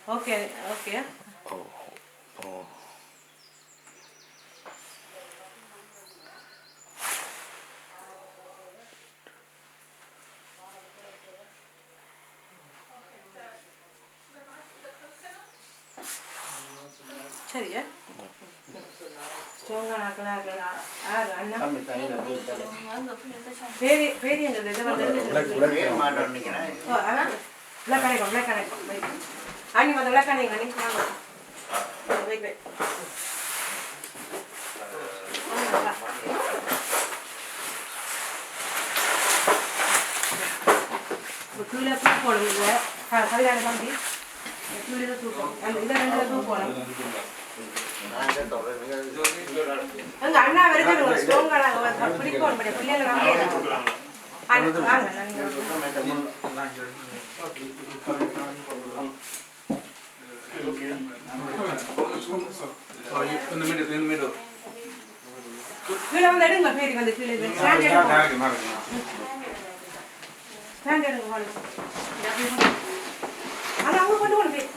Okay okay. ஓ ஓ சரியா ஸ்ட்ராங்கா ஆக்கலாம் அண்ணா பேரி பேரி எங்க இது வந்து அதான் விளக்கணைக்கும் அண்ணி வந்து விளக்கணைங்க அண்ணி வெயிட் வெயிட் கீழே பூ போடுவீங்க கல்யாணம் தம்பி கீழே பூ போடும் அந்த இதை ரெண்டு பூ போடும் அங்க அண்ணா வருது ஸ்ட்ராங்கா பிடிக்கும் பிள்ளைங்க வாங்க கீழே வந்து எடுங்க பேரி வந்து கீழே ஸ்டாண்ட் எடுங்க அதான் அவங்க கொண்டு போன பேர்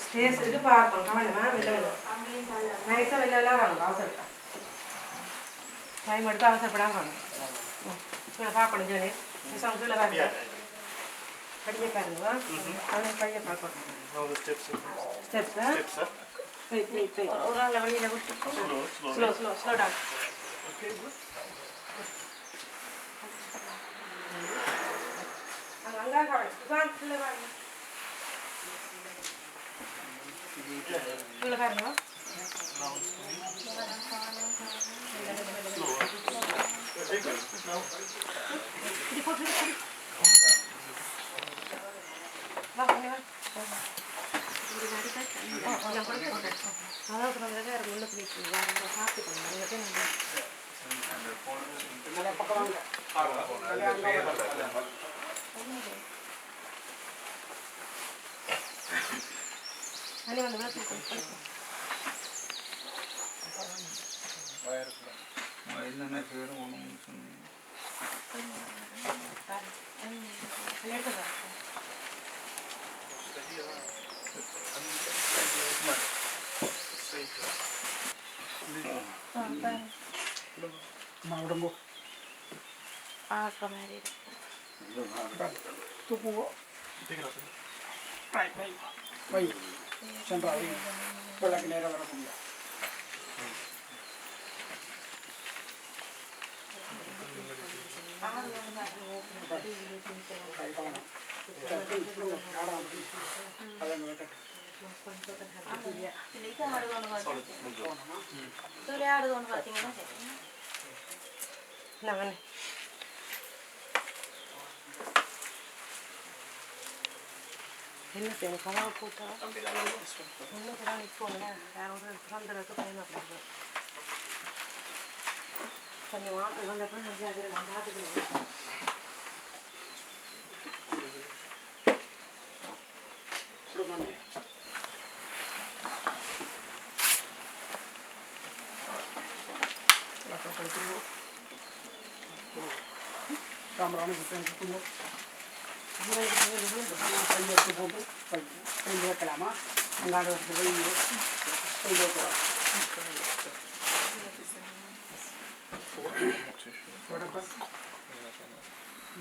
ஸ்டேஸ் இது பார்ப்போம் கவனமா வெளில நைஸாக வெளிலலாம் வாங்க அவசரம் டைம் எடுத்து அவசரப்படாமல் வாங்க பார்க்கணும் ஜோனி மிஸ் கீழே பாருங்க படிக்க பாருங்க அவங்க படிக்க பார்க்கணும் ஸ்டெப்ஸ் ஒரு ஆள் வழியில் விட்டு ஸ்லோ டவுன் அங்கே கவனம் கீழே பாருங்க கீழே பாருங்க என்ன செய்ய கனவு போட்டா ஒன்றும் கூட நிற்போம்ல யாரோட சுதந்திரத்துக்கு பயணப்படுது கொஞ்சம் வாக்கு வந்தப்போ நான் பார்த்துக்கிறேன் வைக்கலாமா அங்காடு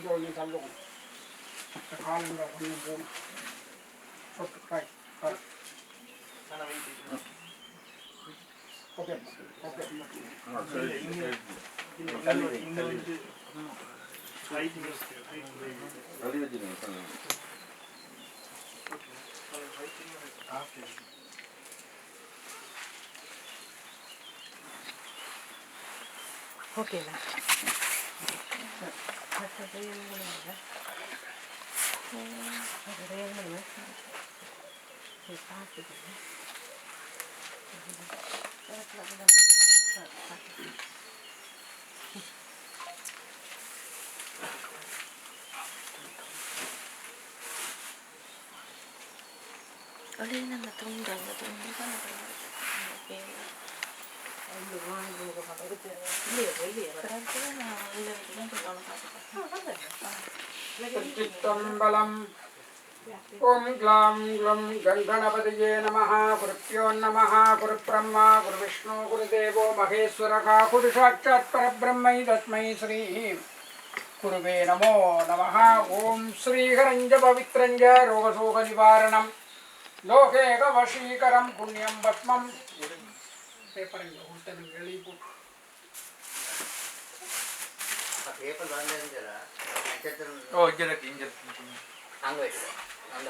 கொஞ்சம் தள்ளுவோம் காலங்க கொஞ்சம் போகணும் ஓகே ஓகேண்ணா Oleh nama tunggang, tunggang kan apa? चित्तम्बलम् ओम ग्लाम ग्लम गणपतये नमः गुरुभ्यो नमः गुरुब्रह्मा गुरुविष्णु गुरुदेवो महेश्वरः गुरुसाक्षात् परब्रह्मै तस्मै श्री गुरुवे नमो नमः। ओम श्रीहरञ्ज पवित्रञ्ज रोगशोकनिवारणं लोकैकवशीकरं पुण्यं भस्मं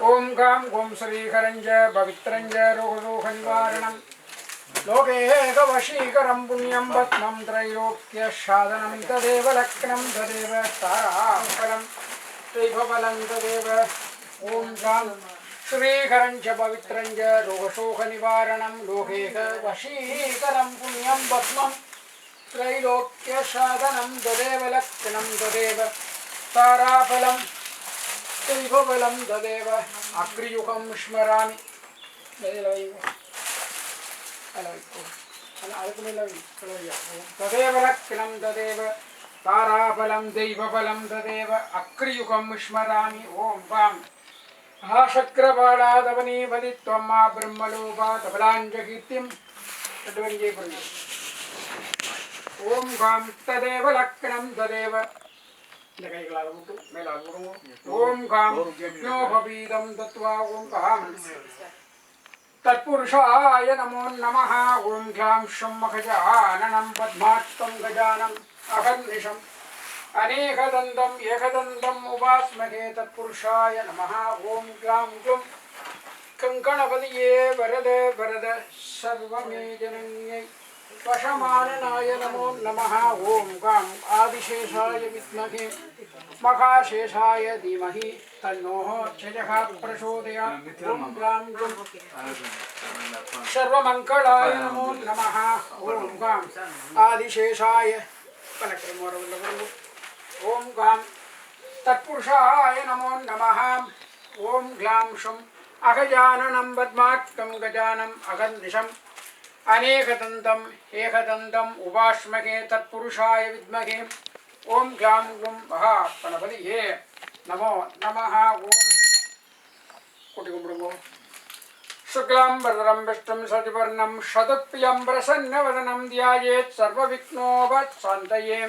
ओम गाम ओम श्रीहरञ्ज पवित्रञ्ज रोगशोकनिवारणं लोकैकवशीकरं पुण्यं भस्मं त्रैलोक्यसाधनं तदेव लक्ष्मणं तदेव ताराफलं दैवबलं तदेव। ओम गाम श्रीहरञ्ज पवित्रञ्ज रोगशोकनिवारणं लोकैकवशीकरं पुण्यं भस्मं त्रैलोक्यसाधनं तदेव लक्ष्मणं तदेव ताराफलं दैवबलं तदेव। अग्रियुगं स्मरामि तदेव लक्ष्मणं तदेव ताराफलं दैवबलं तदेव अग्रियुगं स्मरामि। ओम वां महाशक्रबालादवनी वदित्वं मा ब्रह्मलोपादबलाञ्जकीर्तिं ओम गां तदेव लक्ष्मणं तदेव ओम गां यज्ञोपवीतं दत्त्वा ओम गां तत्पुरुषाय नमो नमः। ओम ग्लां शम्मखजाननं पद्मार्तं गजानम् अहर्निशम् अनेकदन्तम् एकदन्तम् उपास्महे तत्पुरुषाय नमः। ओम ग्लां ग्लुं कङ्कणपतये वरद वरद सर्वमे जनन्यै वशमाननाय नमो नमः। ओम गां आदिशेषाय विद्महे महाशेषाय धीमहि तन्नोः चजः प्रचोदयात्। ओम गां ग्लुं सर्वमङ्गलाय नमो नमः। ओम गां आदिशेषाय ओम गां तत्पुरुषाय नमो नमः। ओम ग्लां शं अगजाननं पद्मार्कं गजानम् अगर्निशम् अनेकदन्तम् एकदन्तम् उपास्महे तत्पुरुषाय विद्महे ओम ग्लां ग्लुं महागणपतये नमो नमः। ओम कोटिकुम्बुडुगो शुक्लाम्बरधरं विष्णुं शशिवर्णं शतप्रियं प्रसन्नवदनं ध्यायेत् सर्वविघ्नोपशान्तये।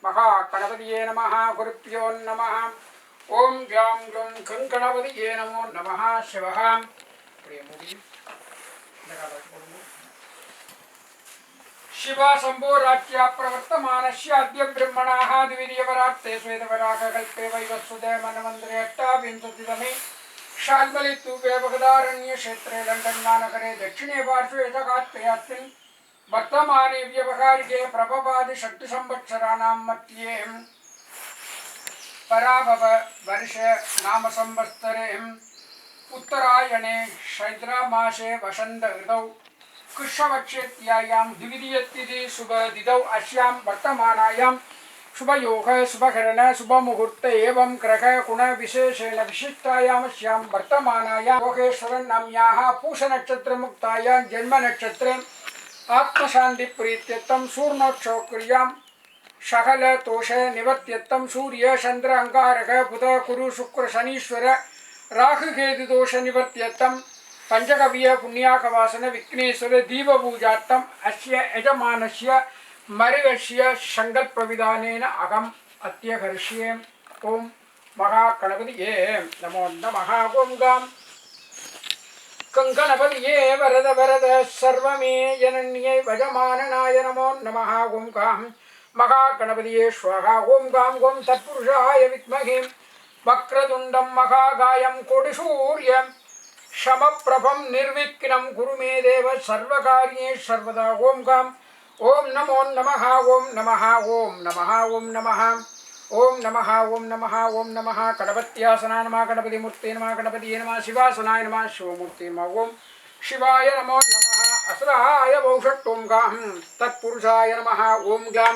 महागणपतये नमः गुरुभ्यो नमः। ओम ग्लां ग्लुं गणपतये नमो नमः। शिवः शिवा शंभो राज्या प्रवर्तमानस्य अद्य ब्रह्मणाः द्वितीयवरात्ते श्वेतवराहकल्पे वैवस्वते मनमन्त्रे अष्टाविंशतितमे शाल्मलितूपे बगदारण्यक्षेत्रे लण्डन्नगरे दक्षिणे पार्श्वे च कात्पयास्मिन् वर्तमाने व्यवहारिके प्रभवादिषट्संवत्सराणां मध्ये पराभव वर्ष नाम संवत्सरे उत्तरायणे चैत्रमासे वसंत ऋतौ कृष्णपक्षेत्यायां द्वितीयतिथि शुभतिथौ अस्यां वर्तमानायां शुभयोग शुभकरण शुभमुहूर्त एवं ग्रह गुण विशेषेण विशिष्टायाम् अस्यां वर्तमानायां योगेश्वरनाम्याः पूषनक्षत्रमुक्तायां जन्मनक्षत्रे आत्मशान्ति प्रीत्यर्थं सूर्णोत्सवक्रियां सकल दोष निवर्त्यर्थं सूर्य चंद्र अंगारक बुध गुरु शुक्र शनीश्वर राहुकेतु दोष निवर्त्यर्थं पंचकव्य पुण्याकवासन विघ्नेश्वर दीपपूजार्थम् अस्य यजमानस्य मरुगस्य संकल्पविधानेन अहम् अत्यकरिष्ये। ओम महागणपतये नमो नमः। ओम गां गणपतये वरद वरद सर्वमे जनन्यै वजमाननाय नमो नमः। ओम गां महागणपतये स्वाहा। ओम गां गों तत्पुरुषाय विद्महे वक्रतुण्डं महाकायं कोटिसूर्यं समप्रभं निर्विघ्नं कुरु मे देव सर्वकार्ये सर्वदा। ओम गां ओम नमो नमः। ओम नमः ओम नमः ओम नमः ओम नमः ओम नमः ओम नमः। गणपत्यासनाय नमः गणपतिमूर्ते नमः गणपतये नमः शिवासनाय नमः शिवमूर्ते नमः। ओम शिवाय नमो नमः। असराय वौषट् ओम गां तत्पुरुषाय नमः। ओम ग्लां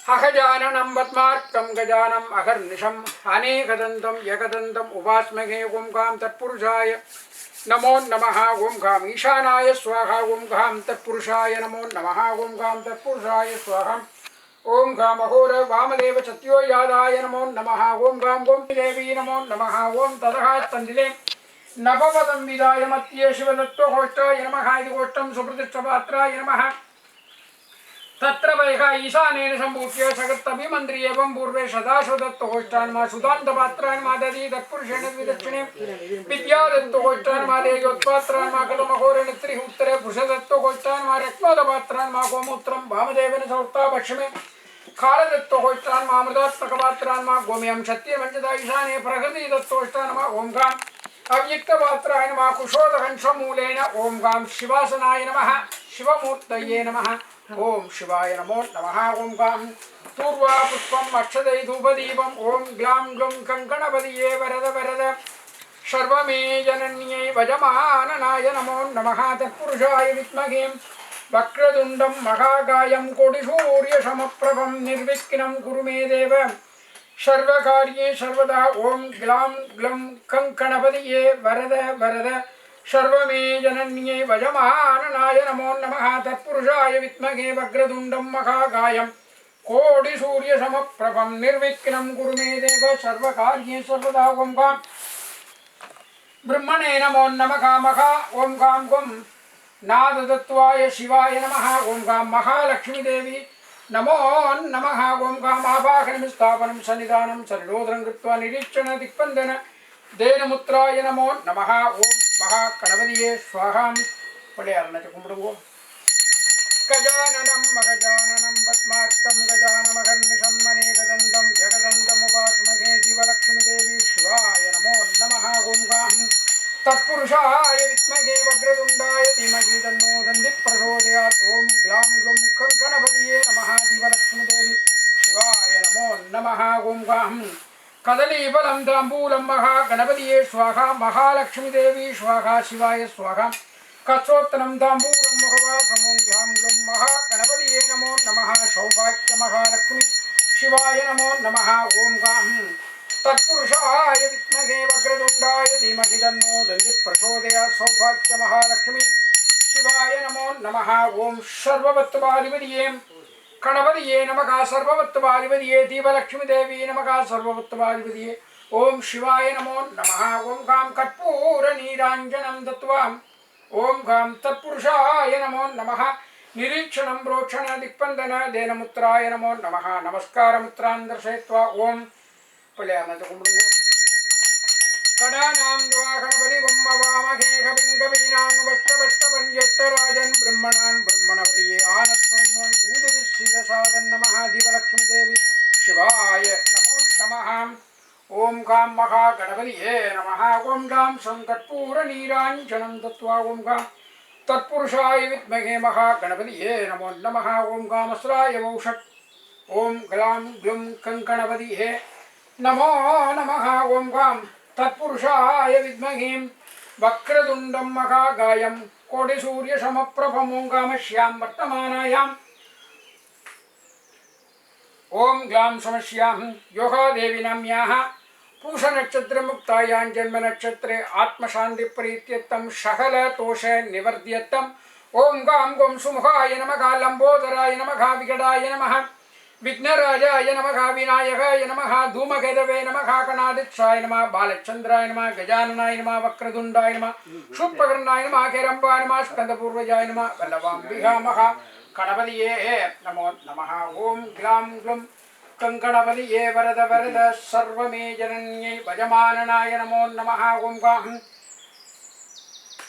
अगजाननं पद्मार्कं गजानम् अहर्निशम् अनेकदन्तम् एकदन्तम् उपास्महे। ओम गां तत्पुरुषाय नमो नमः ओम घाम ईशानाय स्वाहा ओम घाम तत्पुरुषाय नमो नमः ओम घाम तत्पुरुषाय स्वाहा ओम घाम अघोर वामदेव सत्यो यादाय नमो नमः ओम घाम गोम देवी नमो नमः ओम ततः तंदिले नवपदं विदाय मत्ये शिवदत्तोष्टाय नमः इति गोष्ठं सुप्रतिष्ठपात्राय नमः तत्र वैः ईशानेन सम्भूत्य सगत्तभिमन्त्री एवं पूर्वे सदाशिवदत्तोष्टान्मा सुदान्तपात्रान्मा दधी तत्पुरुषेण द्विदक्षिणे विद्यादत्तोष्टान्मा देयोत्पात्रान्मा कलमघोरेण त्रिः उत्तरे पुरुषदत्तोष्टान्मा रत्नोदपात्रान्मा गोमूत्रं वामदेवेन सौक्ता पश्चिमे कालदत्तोष्टान्मा अमृतात्मकपात्रान्मा गोमयं सत्यमञ्जदा ईशाने प्रकृतिदत्तोष्टान्मा ओं गाम् अव्यक्तपात्राय नमः कुशोदहंसमूलेन ओं गां शिवासनाय नमः शिवमूर्तये नमः ओं शिवाय नमो नमः ओं गां पूर्वा पुष्पम् अक्षदै धूपदीपम् ओं ग्लां ग्लुं कङ्कणपदये वरद वरद सर्वमे जनन्यै वजमाननाय नमो नमः तत्पुरुषाय विद्महे वक्रतुण्डं महाकायं कोटिसूर्यसमप्रभं निर्विघ्नं कुरु मे देव सर्वकार्ये सर्वदा ओं ग्लां ग्लुं कङ्कणपदये वरद वरद सर्वमे जनन्यै वजमाननाय नमो नमः तत्पुरुषाय विद्महे वक्रतुण्डं महाकायं कोटिसूर्यसमप्रभं निर्विघ्नं कुरु मे देव सर्वकार्ये सर्वदा ओं गां ब्रह्मणे नमो नमः महा ओं गां गुं नादतत्वाय शिवाय नमः ओं गां महालक्ष्मी देवी नमो नमः ओं गां आवाहनं स्थापनं सन्निधानं सरोदरं कृत्वा निरीक्षण दिक्पन्दन देनमुत्राय नमो नमः ओं महागणपतिये स्वाहा पड़ियारनाच कुंबड़ुंगो गजाननं मगजाननं पद्मार्कं गजानमहर्निशं मनेकदन्तं जगदन्तमुपास्महे दिवलक्ष्मीदेवी शिवाय नमो नमः ओं गां तत्पुरुषाय विद्महे वक्रतुण्डाय धीमहि तन्नो दन्तिः प्रचोदयात् ओं ग्लां ग्लुं कङ्कणपतये नमः दिवलक्ष्मीदेवी शिवाय नमो नमः ओं गां कदलीफलं ताम्बूलं महागणपतये स्वाहा महालक्ष्मीदेवी स्वाहा शिवाय स्वाहा कत्सोत्तरं ताम्बूलं मुखवासमों ध्यां ग्लुं महागणपतये नमो नमः सौभाग्यमहालक्ष्मी शिवाय नमो नमः ओं गां तत्पुरुषाय विद्महे वक्रतुण्डाय धीमहि तन्नो दन्तिः प्रचोदयात् सौभाग्यमहालक्ष्मी शिवाय नमो नमः ओं सर्ववत्तपाधिपतये गणपतये नमः सर्ववत्तपाधिपतये दीपलक्ष्मीदेवी नमः सर्ववत्तपाधिपतये ओं शिवाय नमो नमः ओं गां कर्पूरनीराञ्जनं दत्त्वा ओं गां तत्पुरुषाय नमो नमः निरीक्षणं प्रोक्षण दिक्पन्दन देनमुत्राय नमो नमः नमस्कारमुत्रान् दर्शयित्वा ओं पळ्यामत कुंबुंगो कडानां द्वा गणपतिगुं अवामहे कविं कवीनानुवट्टवट्टवन्यट्टराजन् ब्रह्मणान् ब्रह्मणपतये आनत्वन्वन् ऊदविश्रितसादन् नमः दिवलक्ष्मीदेवी शिवाय नमो नमः ओं गां महागणपतये नमः ओं गां संकर्पूरनीराञ्जनं दत्त्वा ओं गां तत्पुरुषाय विद्महे महागणपतये नमो नमः ओं गामस्राय वौषट् ओं ग्लां ग्लुं कङ्कणपतये नमो नमः ओं गां तत्पुरुषाय विद्महे वक्रतुण्डं महाकायं कोटिसूर्यसमप्रभं ओं गामश्यां वर्तमानायां ओं ग्लां समस्यां योगादेवी नाम्याः पूषनक्षत्रमुक्तायां जन्मनक्षत्रे आत्मशान्तिप्रीत्यर्थं सकलदोषनिवर्त्यर्थं ओं गां गुं सुमुखाय नमः लम्बोदराय नमः विकटाय नमः विघ्नराजाय नमः विनायकाय नमः धूमकेतवे नमः कणादिक्षाय नमः बालचन्द्राय नमः गजाननाय नमः वक्रतुण्डाय नमः शूर्पकर्णाय नमः केरम्बाय नमः स्कन्दपूर्वजाय नमः वल्लभाम्बिकामः गणपतये नमो नमः ओं ग्लां ग्लुं कङ्कणपतये वरद वरद सर्वमे जनन्यै वजमाननाय नमो नमः ओं गां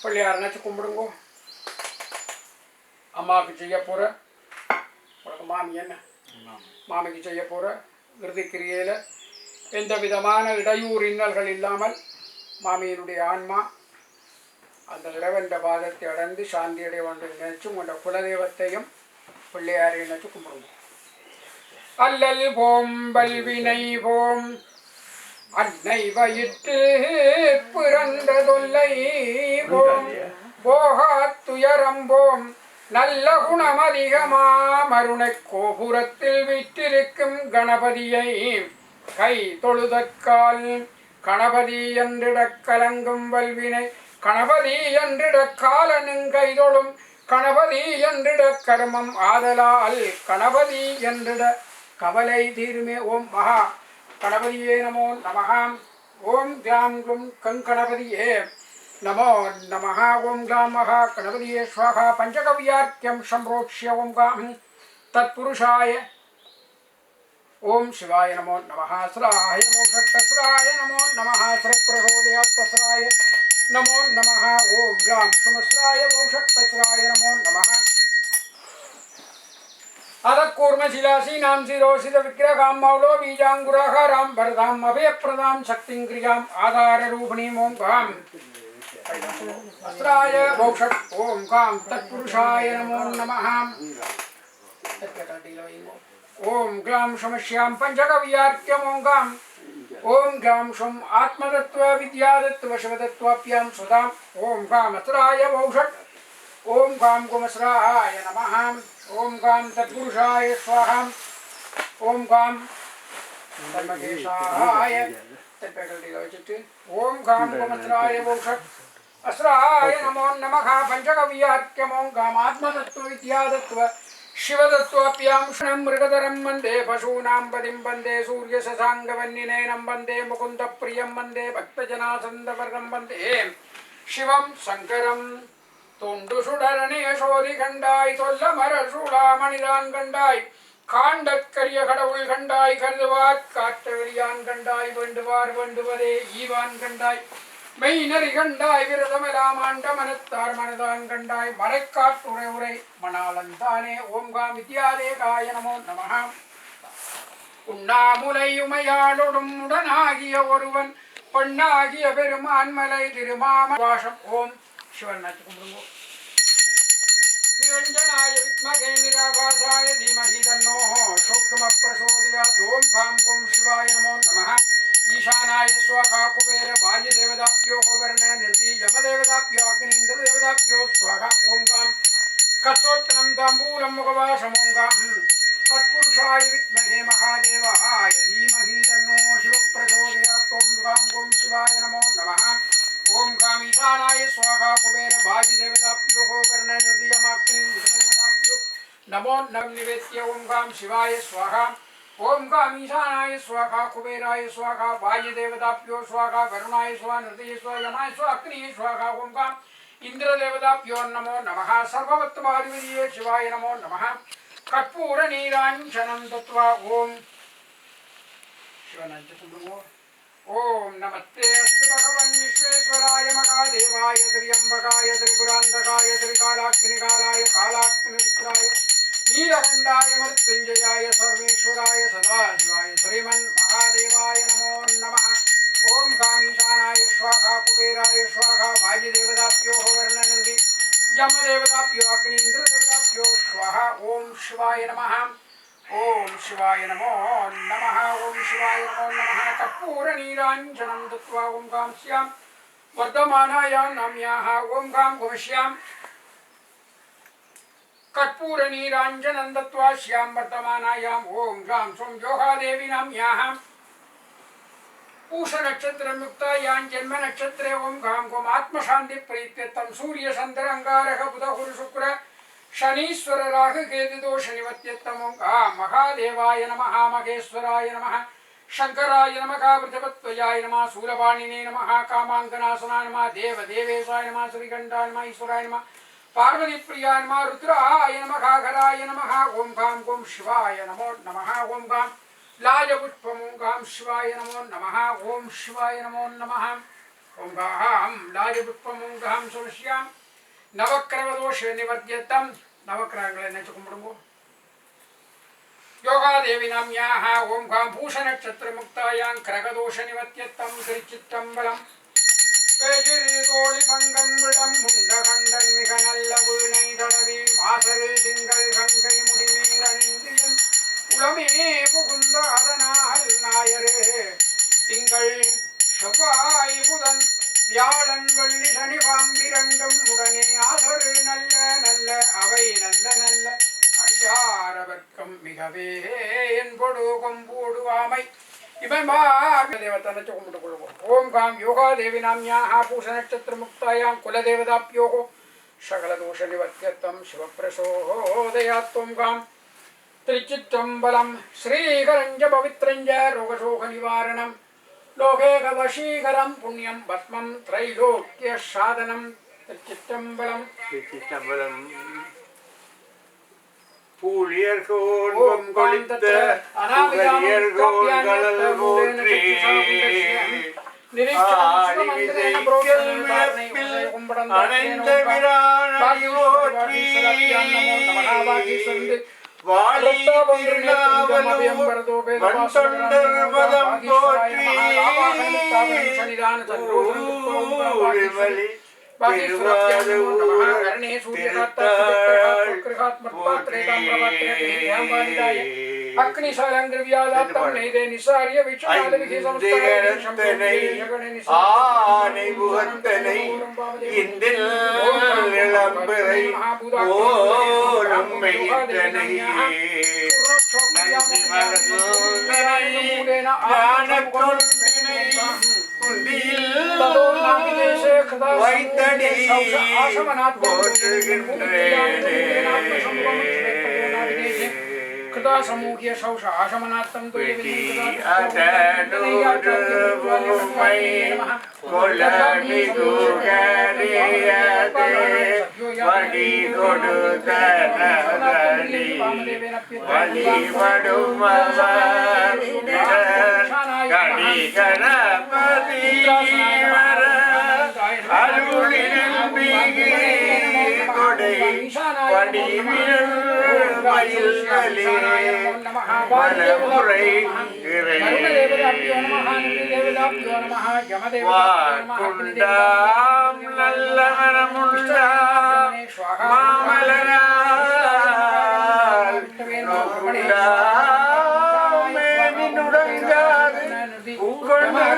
पळ्यारनाच कुंबुंगो अम्मावुक्कु செய்ய போற மாமி என்ன மாமிக்கு செய்ய போற விருதிக்கிரியையில எந்த விதமான இடையூறு இன்னல்கள் இல்லாமல் மாமியினுடைய ஆன்மா அந்த இறைவன் பாதத்தை அடைந்து சாந்தி அடைய வேண்டும் நினைச்சு உங்களோட குலதெய்வத்தையும் பிள்ளையாரையும் நினைச்சு கும்பிடுவோம் அல்லல் போம் வல்வினை போம் அன்னை வயிற்று பிறந்த தொல்லை போம் போகாத்துயரம் போம் நல்ல குணமதிகமாமருணை கோபுரத்தில் வீற்றிருக்கும் கணபதியை கை தொழுதற்கால் கணபதி என்றிடக் கலங்கும் வல்வினை கணபதி என்றிட காலனுங்கைதொழும் கணபதி என்றிட கர்மம் ஆதலால் கணபதி என்றிட கவலை தீருமே. ஓம் மகா கணபதியே நமோ நமஹாம். ஓம் கிளாம் க்ளும் கங்கணபதியே நமோ நமஹ. ஓம் கிளாம் மகா கணபதியே ஸ்வாஹா. பஞ்சகவ்யார்க்கியம் சம்ரோக்ஷ்ய ஓம் காம் தத்புருஷாய ஓம் சிவாய நமோ நமஹ. ஸ்ராய மோக்ஷஸ்ராய நமோ நமஹ. ஸ்ரப்ரசோதயாத்ஸ்ராய நமோ நமஹ. ஓம் கிளாம் சுமஸ்ராய மோக்ஷஸ்ராய நமோ நமஹ. அதக்கூர்மசிலாசீனாம் சிரோசித விக்கிரகாம் மௌலோ பீஜாங்குராகாராம் பரதாம் அபயப்பிரதாம் சக்திங் கிரியாம் ஆதாரரூபிணீம் ஓம் காம் அஸ்ராய மோக்ஷட் ஓம் காம் தத்புருஷாய நமோ நமஹ. ஓம் கிளாம் சமஸ்யாம் பஞ்சகவ்யார்க்கியம் ஓம் காம் ஓம் கிளாம் சும் ஆத்மதத்துவ வித்யாதத்துவ சிவதத்துவாப்யாம் சுதாம் ஓம் காம் அஸ்ராய மோக்ஷட் ஓம் காம் குமஸ்ராய நமஹ. ஓம் காம் தத்புருஷாய ஸ்வாஹாம். ஓம் காம் தர்மகேஷாய வச்சுட்டு ஓம் காம் குமஸ்ராய மோக்ஷட் அஸ்ராய நமோ நமஹ. பஞ்சகவ்யார்க்கியம் ஓம் காம் ஆத்மதத்துவ வித்யாதத்துவ शिवदत्वाप्यां क्षणं मृगधरं वन्दे पशूनां पदिं वन्दे सूर्यशशाङ्गवन्निनयनं वन्दे मुकुन्दप्रियं वन्दे भक्तजनासन्दवरदं वन्दे शिवं शङ्करं तोण्डुसुडरणे शोधिकण्डाय தொல்லமரசூளாமணிதான் கண்டாய் காண்டற்கரிய கடவுள் கண்டாய் கருதுவார் காற்றவெளியான் கண்டாய் வேண்டுவார் வேண்டுவதே ஈவான் கண்டாய் மெய்நறி கண்டாய் விரதமெலாம் ஆண்ட மனத்தார் மனதான் கண்டாய் மறைக்காட்டுரை உரை மணாளன் தானே. ஓம் காம் வித்யாதேகாய நமோ நமஹ. உண்ணாமுலையுமையாளொடும் உடனாகிய ஒருவன் பெண்ணாகிய பெருமான் மலை திருமாம வாசம். ஓம் சிவன் நாச்சு கும்பிடுங்கோ. நிரஞ்சனாய வித்மகே நிராபாசாய தீமஹி தன்னோ சூக்ஷ்ம பிரசோதயாத். ஓம் காம் கும் சிவாய நமோ நமஹ. ईशानाय स्वाहा कुबेर वायुदेवताभ्यो वर्ण निर्दी यमदेवताभ्यो अग्नीन्द्रदेवताभ्यो स्वाहा. ओम गाम कस्तोत्रम तांबूलम मुखवासम. ओम गाम तत्पुरुषाय विद्महे महादेवाय धीमहि तन्नो शिवः प्रचोदयात्. ओम गाम ओम शिवाय नमो नमः. ओम गाम ईशानाय स्वाहा कुबेर वायुदेवताभ्यो वर्ण निर्दी यमाग्नीन्द्रदेवताभ्यो नमो नमः निवेद्य. ओम गाम शिवाय स्वाहा. ओम गाम ईशानाय स्वाहा कुबेराय स्वाहा वायुदेवताभ्यो स्वाहा वरुणाय स्वाहा नृतये स्वाहा यमाय स्वाहा अग्निये स्वाहा. ओम गाम इंद्रदेवताभ्यो नमो नमः. सर्ववत्तमादिविदये शिवाय नमो नमः. कर्पूरनीराञ्जनं दत्त्वा ओम शिवानंदकुंभो. ओम नमस्ते अस्तु भगवन् विश्वेश्वराय महादेवाय त्र्यंबकाय त्रिपुरान्तकाय त्रिकालाग्निकालाय कालाग्निरुद्राय नीलकण्ठाय मृत्युञ्जयाय सर्वेश्वराय सदाशिवाय श्रीमन् महादेवाय नमो नमः. ओम कामीशानाय स्वाहा कुबेराय स्वाहा वायुदेवताभ्यो वर्णनिधि यमदेवताभ्यो अग्नीन्द्रदेवताभ्यो स्वाहा. ओम शिवाय नमः. ओम शिवाय नमो नमः. ओम शिवाय नमो नमः. कर्पूरनीराञ्जनं दत्त्वा ओम कांस्यां वर्धमानायां नाम्याः. ओम कां भविष्यां कर्पूरनीराञ्जनं दत्त्वा श्यां वर्तमानायाम्. ओम गां सों योगादेवी नाम्याः. पूषनक्षत्रयुक्तायां जन्मनक्षत्रे ओम गां गोम आत्मशान्तिप्रीत्यर्थं सूर्यचन्द्राङ्गारः बुधगुरुशुक्र शनीश्वर राहुकेतुदोषनिवर्त्यर्थं. ओम गां महादेवाय नमः. महेश्वराय नमः. शङ्कराय नमः. वृषभत्वजाय नमः. शूलपाणिने नमः. कामाङ्कनाशनाय नमः. देवदेवेशाय नमः. श्रीकण्ठाय नमः. ईश्वराय नमः. पार्वती प्रियाय नमः. रुद्राय नमः. घराय नमः. ओम गां गोम शिवाय नमो नमः. ओम गां लाजपुष्पम. ओम गां शिवाय नमो नमः. ओम शिवाय नमो नमः. ओम गां लाजपुष्पम. ओम गां सुरश्याम नवक्रवदोष निवर्त्यर्थं. नवग्रहங்களை நினைச்சு கும்பிடுங்க. योगादेवी नाम्याः. ओम गां भूषणक्षत्रमुक्तायां क्रगदोष निवर्त्यर्थं. திருச்சிற்றம்பலம். பேஜிரி மங்கன் விடம் முண்டகண்டன் மிக நல்ல வீணை தடவி மாசரு திங்கள் கங்கை முடிமீரணிந்தியன் உளமே புகுந்த அதனால் நாயரே திங்கள் செவ்வாய் புதன் வியாழன் வெள்ளி சனி பாம்பிரண்டும் உடனே ஆசரு நல்ல நல்ல அவை நல்ல நல்ல அடியாரவர்க்கம் மிகவே என்பொடு கொம்போடுவாமை देवताने ओम गां योगा देवी नाम्याः पूषा नक्षत्र मुक्तायां कुलदेवताभ्योः सकलदोष निवर्त्यर्थं शिवप्रसोदयात्वं गां त्रिचित्रम्बलं श्रीकरञ्च पवित्रञ्च रोगशोक निवारणं लोकेकवशीकरं पुण्यं भस्मं त्रैलोक्यसाधनं त्रिचित्रम्बलं பூழியர்கோன் கொளித்த புகழியர்கோன்களல் போற்றி அணைந்த விராணி போற்றி வண்டொண்டர் மதம் போற்றி ஆனை முகத்தனை இந்தில் இளம்பரை ஓரும் மெய்த்தனை நந்தி மலர்ந்தனை ஞானக்கொண்டினை வைத்தடி போற்றுகின்றேனே कृता समूह्य शौष आशमनात्तं வாக்குண்டாம் நல்ல மனமுண்டாம் மாமலரால் நோக்குண்டாம் மேனினுடங்காது உங்கொண்டு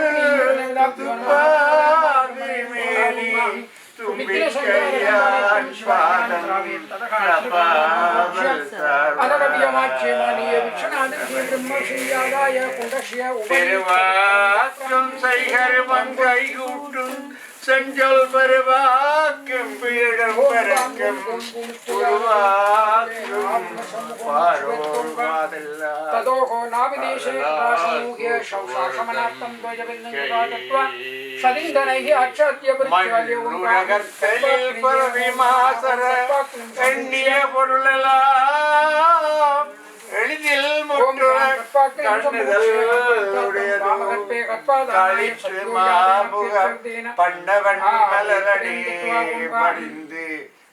துப்பாது மேனி தும்பிக்கையான் பாதம் திருவாக்கும் செய்கர் மங்கை கூட்டும் செஞ்சொல் பெருவாக்கும் பீடம் பறக்கும் உருவாக்கும் பாரோர் மாதெல்லாம் तदोहो नाभिदेशे समूह्य शौषाशमनात्तं ध्वजबिन्दुपादत्वा सदिन्दनैः आच्छाद्य மண்ணுலகத்தில் பரவிமாசர எண்ணிய பொருளெல்லாம் எளிதில் முற்ற கண்ணுதல் களிற்று மாபுகம் பண்ணவன் மலரடி படிந்து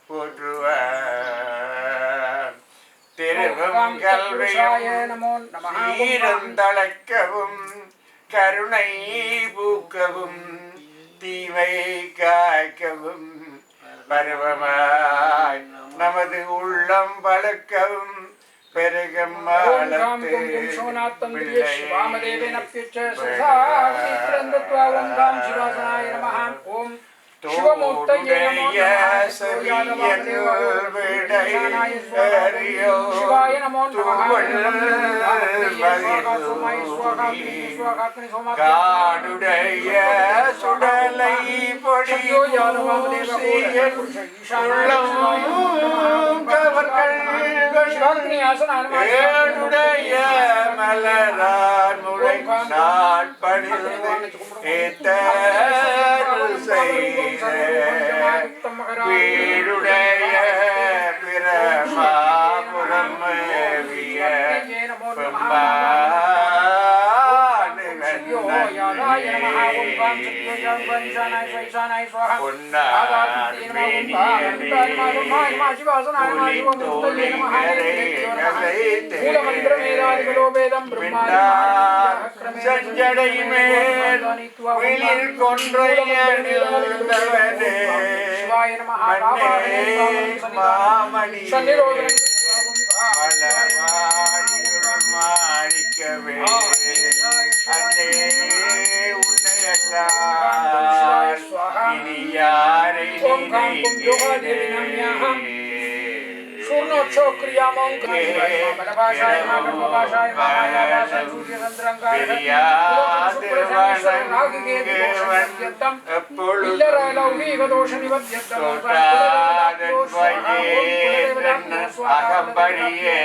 போற்றுவார் திருவும் கல்வியும் சீரந்தழைக்கவும் கருணை பூக்கவும் தீமை காய்க்கவும் பருவமாய் நமது உள்ளம் பழக்கவும் பெருகும் தோடைய சரியன் விடை எறியோ காடுடைய சுடலை பொடியுடைய மலரான் முளை நான் பணிந்து ஏத்த வீடுடைய பிரமாபுரம் சஞ்சடை மேல் விழில் கொன்றையவனே மாமணி மாணிக்கவே அன்னே உன்னையல்லால் இனி யாரை पूर्णोत्सव क्रियामं बलभाषाय महाकर्मभाषाय महामायाभाषाय सूर्यचन्द्रंगाय नागिकेतुदोषनित्यर्थं इल्लरलौकिकदोषनिवत्यर्थं அகம்படியே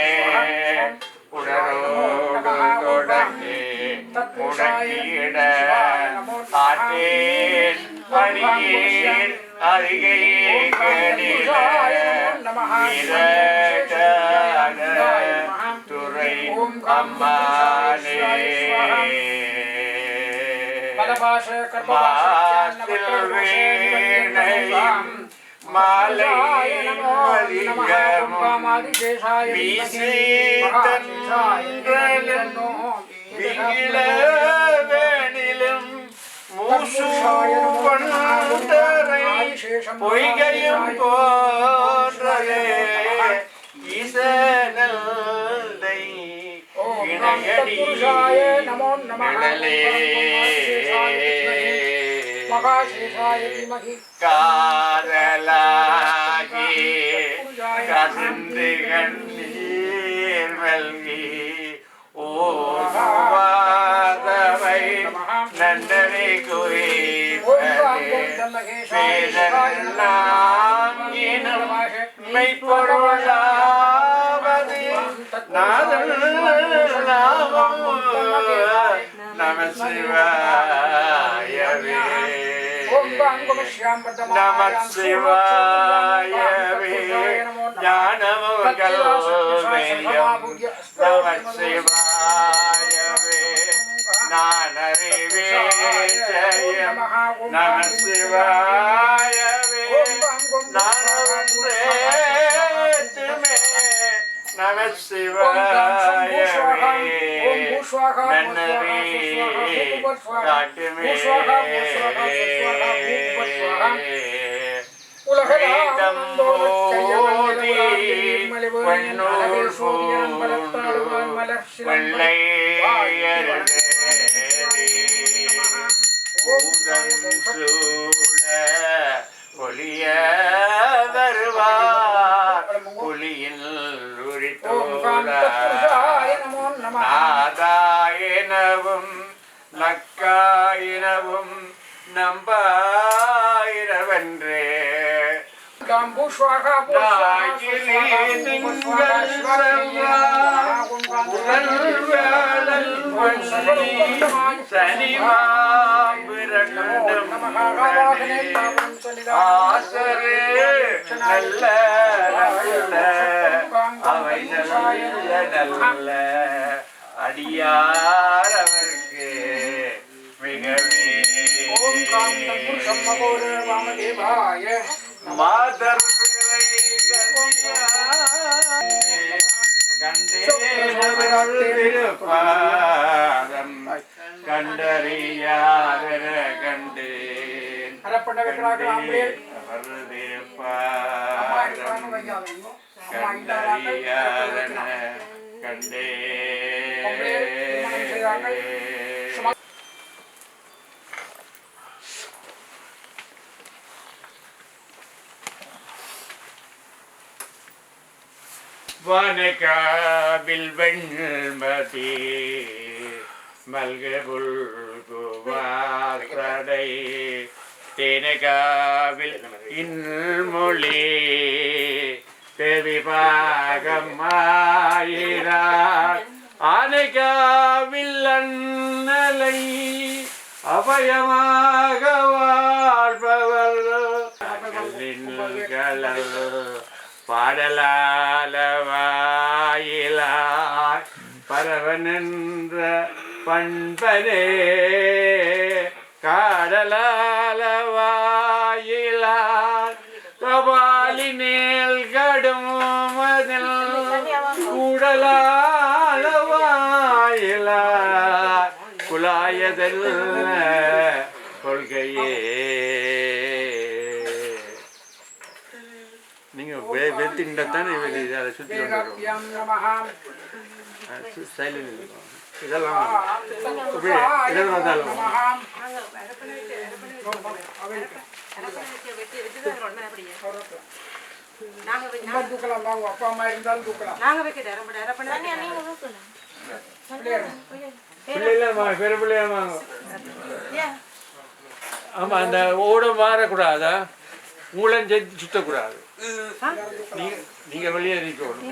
உடலோடு தொடங்கி முடக்கியிட ஆற்றேன் பணியேன் அருகையே கணில துறை அம்மானே மாலை வீசி தன்னிலும் மூசூவண்டரை பொய்கையும் போன்றே ஈசனல்தை இணையடி காதலாகி கசிந்து கண்ணீர் மல்கி ஓவாதவை நன்னரை குறிப்பேதெல்லாம் மெய்ப்பொருளாவது நாதல் நாமம் நம சிவாயவே நம சிவாயவே ஞானமுகல் வேயம் நம சிவாயவே நானறிவே ஜெயம் நம சிவாயவே நானவந்தேத்துமே நம சிவாயவே நன்னவே காட்டுமே உலகம் போதி பொன்னூர் வெள்ளை சூழ ஒளிய வருவார் புலியில் நாதாயினவும் நக்காயினவும் நம்பாயிரவென்றே ஆசரே நல்ல அவை நல்ல நல்ல அடியாரவர்க்கு மிகவே மாதர் கண்டேன் கண்டறியாதர கண்டேன் கண்டறியாதன கண்டேன் வனகாபில் வெண்மதி மல்கபுல் குவாசடை தேனகாவில் இன்மொழி தெவிபாகமாயிரார் ஆனைகாவில் அண்ணலை அபயமாக வாழ்பவர் பாடலாலவாயிலார் பரவனென்ற பண்பனே காடலாலவாயிலார் கபாலி நேல் கடும் மதில் கூடலாலவாயிலார் குலாயதல் கொள்கையே நீங்கள் வெத்தின்றானே அதை சுற்றி இதெல்லாம் வந்தாலும் நாங்க சும்மா தூக்கலாம் வாங்க, அப்பா அம்மா இருந்தாலும் தூக்கலாம். நாங்க வைக்கிறேன் ரொம்ப நேரம் பண்ண பிள்ளையாரு. பிள்ளைலாம் வாங்க, பெரிய பிள்ளையா வாங்க. ஆமா, அந்த ஓட மாறக்கூடாதா, மூலம் செஞ்சு சுத்தக்கூடாது. நீங்க வெளியே நிற்கணும்.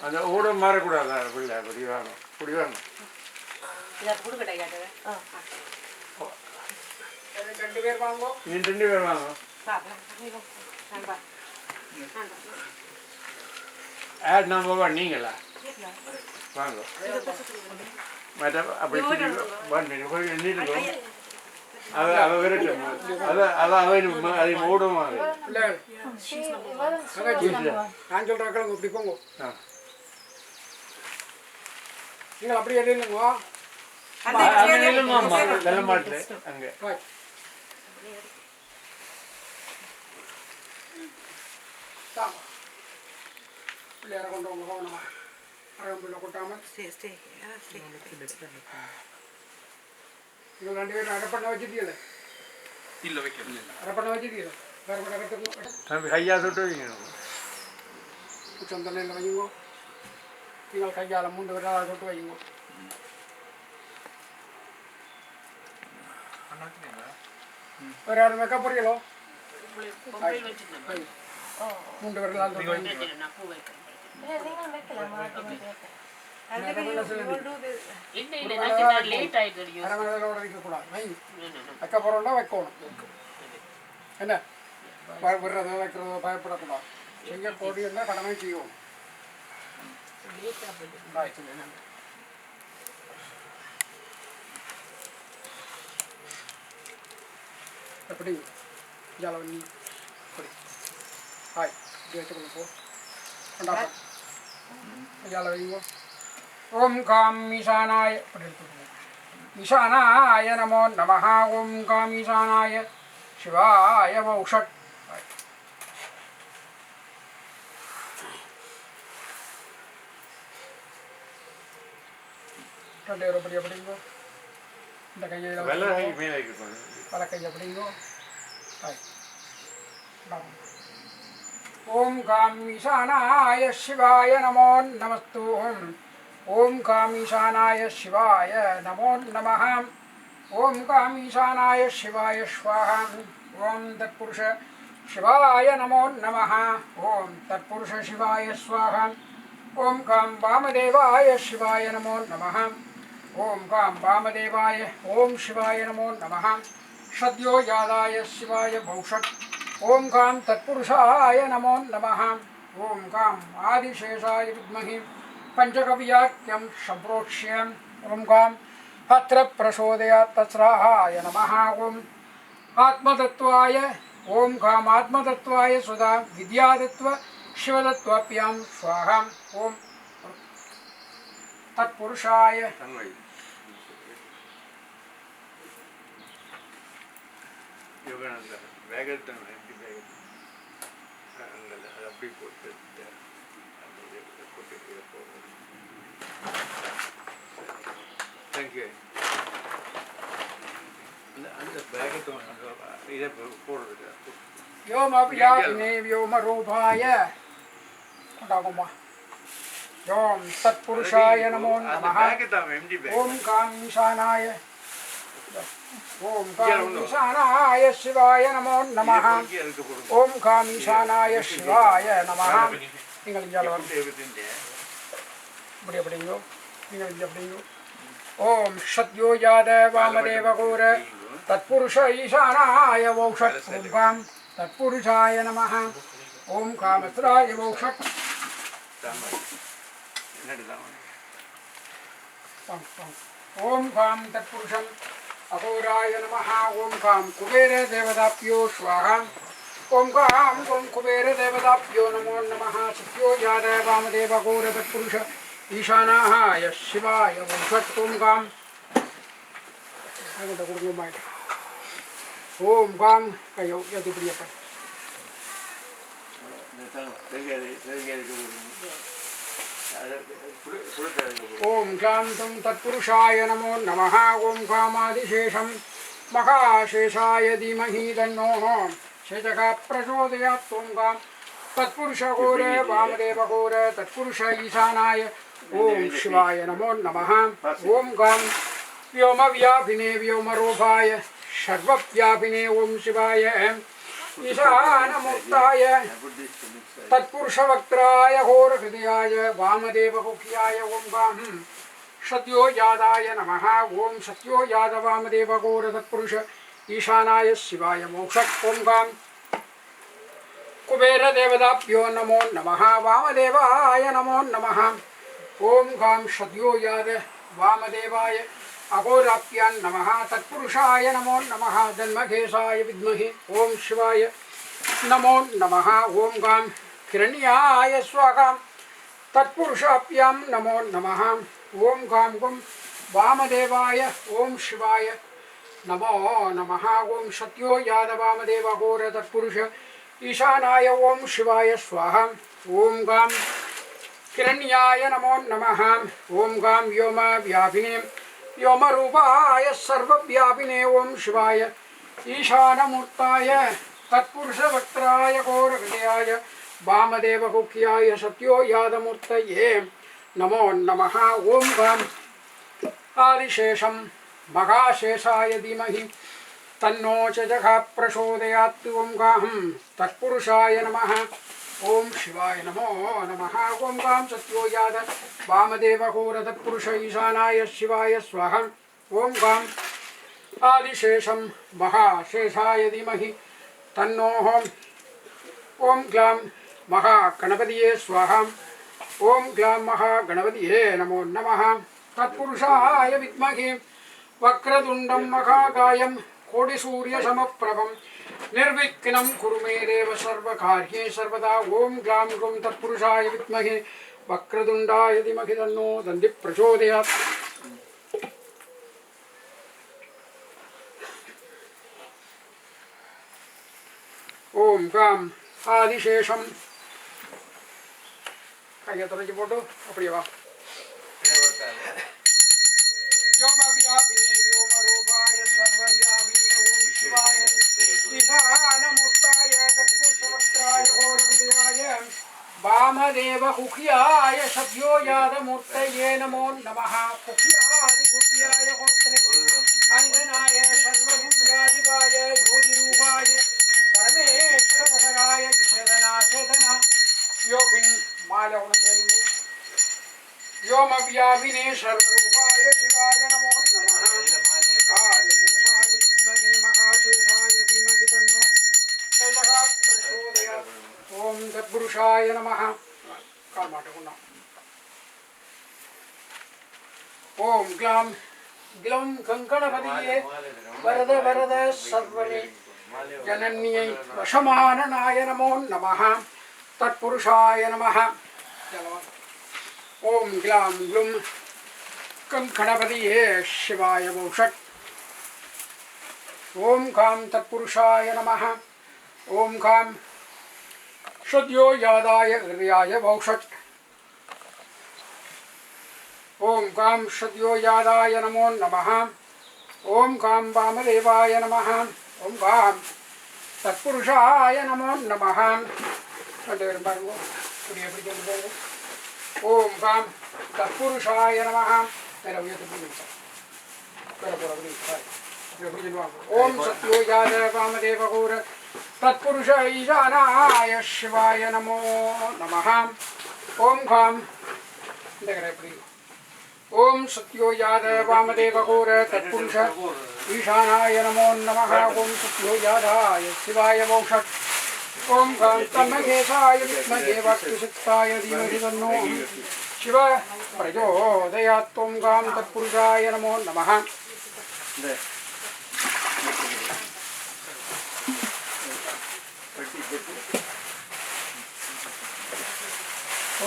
அந்த ஓட மாறக்கூடாதா பிள்ளை, அப்படி வேணும், இப்படி வேணும். ரெண்டு பேர் வாங்க. நீ 2 பேர் வாங்க. ஆட் நம்பர் 1 நீங்களா வாங்க. மேடம் அப்படி நீட்டுக்கோ. அவ விரட்டும், அதை ஓடுவாங்க. பிள்ளையாரு. நான் சொல்றேன் இப்படி போங்க. நீங்கள் அப்படி எழுதுங்க. வெள்ள மாட்டுல அங்க பிள்ளையார கொண்டு வாங்க கவனமா. அரம்பிள்ள கொட்டாம. நீங்கள் 2 பேரும் அரை பண்ண வச்சுட்டீங்களே? இல்ல வைக்கணும். அரை பண்ண வச்சுட்டீங்களே? வேறு கூட கற்றுக்கணும். தம்பி கையா சுட்டு வைங்க. சொந்தனையில் வையுங்கோ. நீங்கள் கையால் 3 பேராக சுட்டு வையுங்கோ. வேறு யாரும் வைக்க போறீங்களோ? 3 பேர்களால் சுட்டு வைங்க. வைக்க போறோம்னா வைக்கணும். என்ன விடுறதோ வைக்கிறதோ பயப்படக்கூடாது. செய்யக்கூடிய கடமை செய்வோம். எப்படி ஜாலவனி அப்படி ஹாய் வச்சுக்கணும் போ கொண்டாப்பா ஜாலவனிங்கோ. ஓம் காம் ஈசானாய ஈசானாய நமோ நமः. ஓம் காம் ஈசானாய சிவாய வௌஷட். ரெண்டு எப்படி எப்படிங்கோ. இந்த கையில் பல கை எப்படிங்கோ. ஓம் காம் ஈசானாய சிவாய நமோ நமஸ்து. ஓம் காம் ஈசானாய சிவாய நமோ நமः. ஓம் காம் ஈசானாய சிவாய ஸ்வாஹா. ஓம் தத்புருஷ சிவாய நமோ நமः. ஓம் தத்புருஷ சிவாய ஸ்வாஹா. ஓம் காம் வாமதேவாய சிவாய நமோ நமः. ஓம் காம் வாமதேவாய ஓம் சிவாய நமோ நமः. சத்யோ யாதாய சிவாய பௌஷட். ஓம் காம் தத்புருஷாய நமோ நமः. ஓம் காம் ஆதிசேஷாய வித்மஹி பஞ்சகவியாக்கியம் சப்ரோக்ஷ்யம். ஓம் காம் அத்ர பிரசோதயாத் தஸ்ராஹாய நமः. ஓம் ஆத்மதத்வாய ஓம் காம் ஆத்மதத்வாய சுதா வித்யாதத்வ சிவதத்வாப்யாம் ஸ்வாஹா. ஓம் தத்புருஷாய அப்படி போட்டு தேங்க்யூ. அந்த பேகத்தை இதை போடுறது व्योमव्यापिने व्योमरूपाय उठागोमा ओम तत्पुरुषाय नमो नमः. ओम काम ईशानाय ओम काम ईशानाय शिवाय नमो नमः. ओम काम ईशानाय शिवाय नमः. நீங்கள் இங்க இப்படி அப்படிங்கோ. நீங்கள் இங்க அப்படிங்கோ. ஓம் சத்யோ யாதவ வாமதேவ கோர तत्पुरुष ईशानाय वौषट. ओम काम तत्पुरुषाय नमः. ओम कामस्राय वौषट. ओम काम तत्पुरुषम अघोराय नमः. ओम काम कुबेर देवताभ्यो स्वाहा. ओम काम ओम कुबेर देवताभ्यो नमो नमः. सत्यो यादव वामदेव घोर तत्पुरुष ईशानाय शिवाय वौषट. ओम काम ओम काम कयो यदि प्रियपर ஓம் க்ளாம் தும் தத்புருஷாய நமோ நமः ஓம் காமாதிசேஷம் மகாசேஷாய தீமஹி தன்னோ சேதகா பிரச்சோதயாத் ஓம் காம் தத்புருஷகோர வாமதேவகோர தத்புருஷ ஈசானாய ஓம் சிவாய நமோ நமः ஓம் காம் व्योमव्यापिने व्योमरूपाय सर्वव्यापिने ओम शिवाय ईशानमुक्ताय तत्पुरुषवक्त्राय घोरहृदयाय वामदेवकुख्याय ओम गां सत्योजाताय नमः ओम सत्योजात वामदेवघोर तत्पुरुष ईशानाय शिवाय मोक्षक ओम गां कुबेरदेवताभ्यो नमो नमः वामदेवाय नमो नमः ओम गां सत्योजात वामदेवाय अघोराप्यान् नमः तत्पुरुषाय नमो नमः जन्मखेशाय विद्महे ओम शिवाय नमो नमः ओम गां हिरण्याय स्वाहा तत्पुरुषाभ्यां नमो नमः ओम गां गुं वामदेवाय ओम शिवाय नमो नमः ओम सत्यो यादव वामदेव घोर तत्पुरुष ईशानाय ओम शिवाय स्वाहा ओम गां हिरण्याय नमो नमः ओम गां व्योम व्यापिने व्योमरूपाय सर्वव्यापिने ओम शिवाय ईशानमूर्ताय तत्पुरुषवक्त्राय घोरहृदयाय वामदेवकुख्याय सत्यो यादमूर्तये नमो नमः ओम गां आदिशेषं मघाशेषाय धीमहि तन्नो च जघा प्रचोदयात् ओम गां तत्पुरुषाय नमः ओम शिवाय नमो नमः ओम गां सत्यो याद वामदेवघोर तत्पुरुष ईशानाय शिवाय स्वाहा ओम गां आदिशेषं महाशेषाय धीमहि तन्नो ओम ग्लां महागणपतये स्वाहा ओम ग्लां महागणपतये नमो नमः तत्पुरुषाय विद्महे वक्रतुण्डं महाकायं कोटिसूर्यसमप्रभं निर्विघ्नं कुरु मे देव सर्वकार्ये सर्वदा ओम ग्लां गुं तत्पुरुषाय विद्महे वक्रतुण्डाय धीमहि तन्नो दन्ति प्रचोदयात् ओम गां आदिशेषं கையை தொடச்சி போட்டு அப்படியே வா व्योमव्यापिने व्योमरूपाय सर्वव्यापिने ओम शिवाय ईशानमूर्ताय तत्पुरुषवक्त्राय घोरहृदयाय वामदेवकुख्याय सत्यो यादमूर्तये नमो नमः कुख्यादिकुख्याय गोत्रे अंजनाय सर्वभूताधिपाय ज्योतिरूपाय परमेश्वरपराय चेतना योगिन् मालवनन्द्रयिने व्योमव्यापिने सर्वरूपाय शिवाय नमो नमः आदिशेषाय विद्महे महाशेषाय धीमहि तन्नो जघा प्रचोदयात् ओम तत्पुरुषाय नमः कालमाटकुन्ना ओम ग्लां ग्लौं गङ्गणपतये वरद वरद सर्वमे जनन्यै वशमाननाय नमो नमः तत्पुरुषाय नमः ओम ग्लां ग्लुं गणपतये शिवाय वौषट् ओम गां तत्पुरुषाय नमः ओम गां सत्यो यादाय हृदयाय वौषट् ओम गां सत्यो यादाय नमो नमः ओम गां वामदेवाय नमः ओम गां तत्पुरुषाय नमो नमः ओम गां तत्पुरुषाय नमः ओम सत्यो याद वामदेवघोर तत्पुरुष ईशानाय शिवाय नमो नमः ओम गां ओम सत्यो याद वामदेवघोर तत्पुरुष ईशानाय नमो नमः ओम सत्यो यादाय शिवाय वौषट् ओम गां तन्मखेशाय विद्महे वक्रतुण्डाय धीमहि तन्नो शिव प्रचोदयात् ओम गां तत्पुरुषाय नमो नमः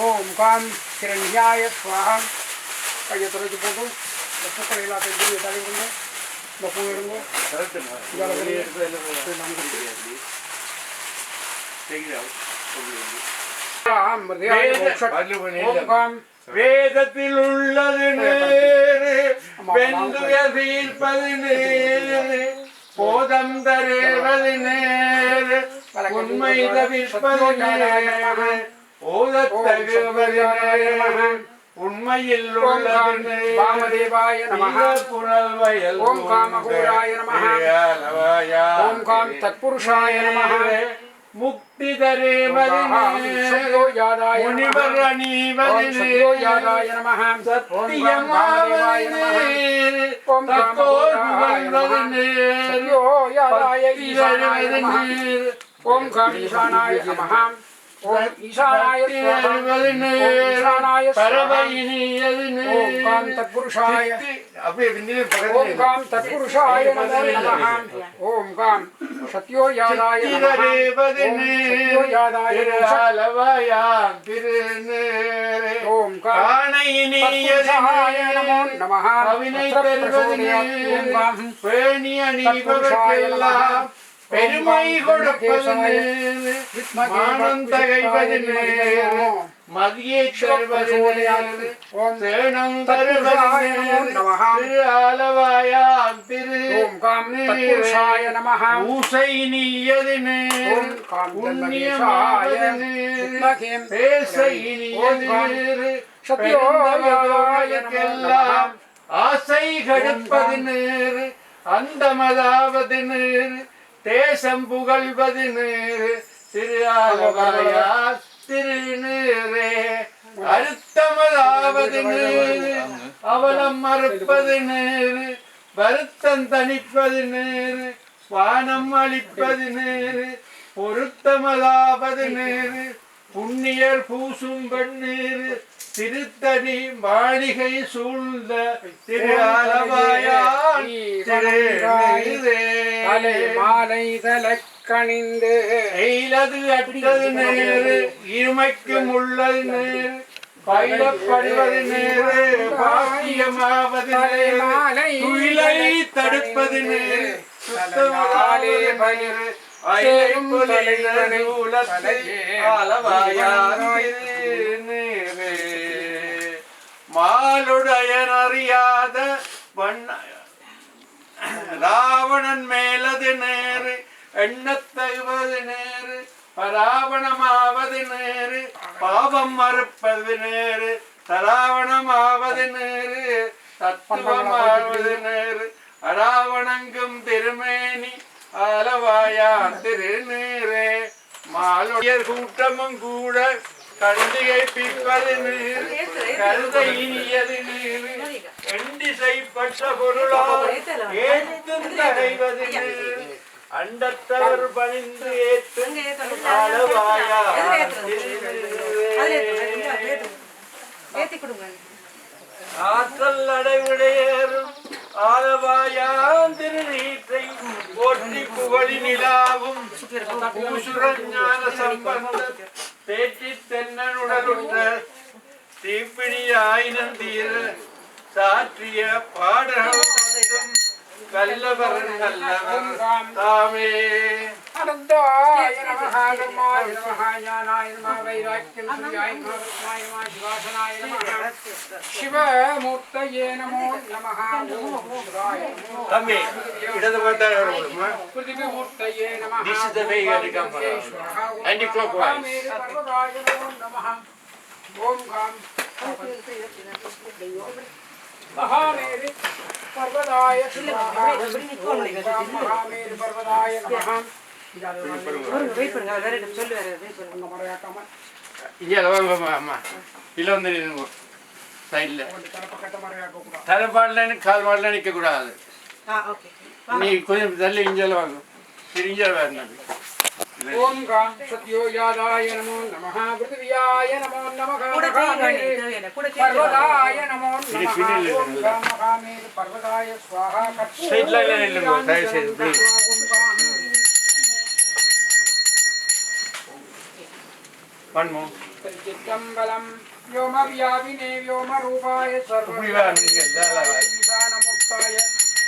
ओम गां हिरण्याय स्वाहा கையை தொடச்சி போட்டு பூக்களை எல்லாத்தையும் திரும்பி தலைவிடுங்க இந்த பூ எடுங்க ओम गां வேதத்தில் உள்ளது நேரு வெந்துயர் தீர்ப்பது நேரு போதம் தருவது நேரு உண்மை தவிர்ப்பது நேரு ஓதத் தகுவது நேரு உண்மையில் உள்ளது வாமதேவாய நமஹ புனல் வயல் ஓம் காமகோராய நமஹ ஓம் காம் தத்புருஷாய நமஹ முக்தி தரேவது சத்யோஜாதாய முனிவர் அணிவது சத்யோஜாதாய நமஹ சத்தியமாவது ஓம் தத்தோர் காமகோராய புகழ்வது சத்யோஜாதாய ஈசானாய நமஹ ஓம் காம் ஈசானாய நமஹ ஓம் ஈசானாய ஸ்வாஹா ஓம் ஈசானாய ஸ்வாஹா ஓம் காம் தத்புருஷாய ஓம் காம் தத்புருஷாய நமோ நமஹ ஓம் காம் சத்யோஜாதாய நமஹ ஓம் சத்யோஜாதாய ஓம் காம் தத்புருஷாய நமோ நமஹ ஓம் காம் தத்புருஷாய நமஹ பெருமை கொடுப்பது மானம் தகைவது மதியை தருவது சேனம் தருவது திரு ஆலவாயாம் திரு ஓம் காம் தத்புருஷாய நமஹ ஊசை நீயது ஓம் காம் புண்ணியமாவது தத்புருஷாய பேசை நீயது சத்யோயாயெல்லாம் ஆசை கடுப்பது நேரு அந்தமதாவது நேரு தேசம் புகழ்வது நேரு திரு ஆலவாயார் திருநீரே அறுத்தமதாவது நேரு அவலம் மறுப்பது நேரு வருத்தம் தணிப்பது நேரு வானம் அளிப்பது நேரு பொருத்தமதாவது நேரு புண்ணியர் பூசும் பெண்ணீர் திருத்தடி மாளிகை சூழ்ந்த திரு ஆலவாயார் திருநீரே மாலை தலக்கணிந்து எயிலது அற்றது நேரு இருமைக்கும் உள்ளது நேரு பயிலப்படுவது நேரு பாக்கியமாவது நேரு துயிலை தடுப்பது நேரு சுத்தமாலே பயிர் மாலுடையன் அறியாத ராவணன் மேலது நேரு எண்ணத்தகுவது நேரு பராவணமாவது நேரு பாவம் மறுப்பது நேரு தராவணமாவது நேரு தத்துவமாவது நேரு அராவணங்கும் திருமேனி ஆலவாயான் திருநீரே மாலுடையர் கூட்டமும் கூட கழுதையை பிற்பது நீர் கருதை இனியது நீர் எண்டிசைப்பட்ட பொருளால் ஏற்றும் தகைவது நீர் அண்டத்தவர் பணிந்து ஏற்றும் ஆலவாயான் திருநீரே ஆற்றல் அடைவுடையேறும் ஆலவாயான் திருநீற்றை போற்றி புகழி நிலாவும் பூசுரஞான சம்பந்த தேற்றி தென்னனுடலுற்ற தீப்பிணியாயினம் தீர சாற்றிய பாடகம் கல்லவர் நல்லவர் தாமே அனந்தாய நமஹ கர்மாய நமஹ ஞானாய நமஹ வைராக்கியம் சூர்யாய நமஹ ரத்னாய நமஹ சிவாசனாய நமஹ சிவமூர்த்தயே நமோ நமஹ ஓம் சிவாய நமோ தம்பி இடது பார்த்தால் வருமா பிருத்திவிமூர்த்தயே நமஹ This is the way you have to come around. Anti-clockwise. பர்வதாய நமோ நமஹ ஓம் காம் மகாமேரு பர்வதாய ஸ்வாஹா ஓம் காம் மகாமேரு பர்வதாய நமஹ இங்கே வாங்க அம்மா இல்லை வந்து சைடில் தலைப்பாடில் கால் மாடல நிற்க கூடாது நீ கொஞ்சம் தள்ளி இஞ்சால வாங்க இஞ்சால வரணும் ஓம் காம் சத்யோஜாதாய நமோ நமஹ பிருத்திவியாய நமோ நமஹ பர்வதாய நமோ நமஹ ஓம் காம் மகாமேரு பர்வதாய ஸ்வாஹா சைடில் இல்லைங்க தயவு செய்து ப்ளீஸ் பண்ணுவோம் சித்தம்பலம் வ்யோம வியாபினே வ்யோம ரூபாய சர்வமுக்தாய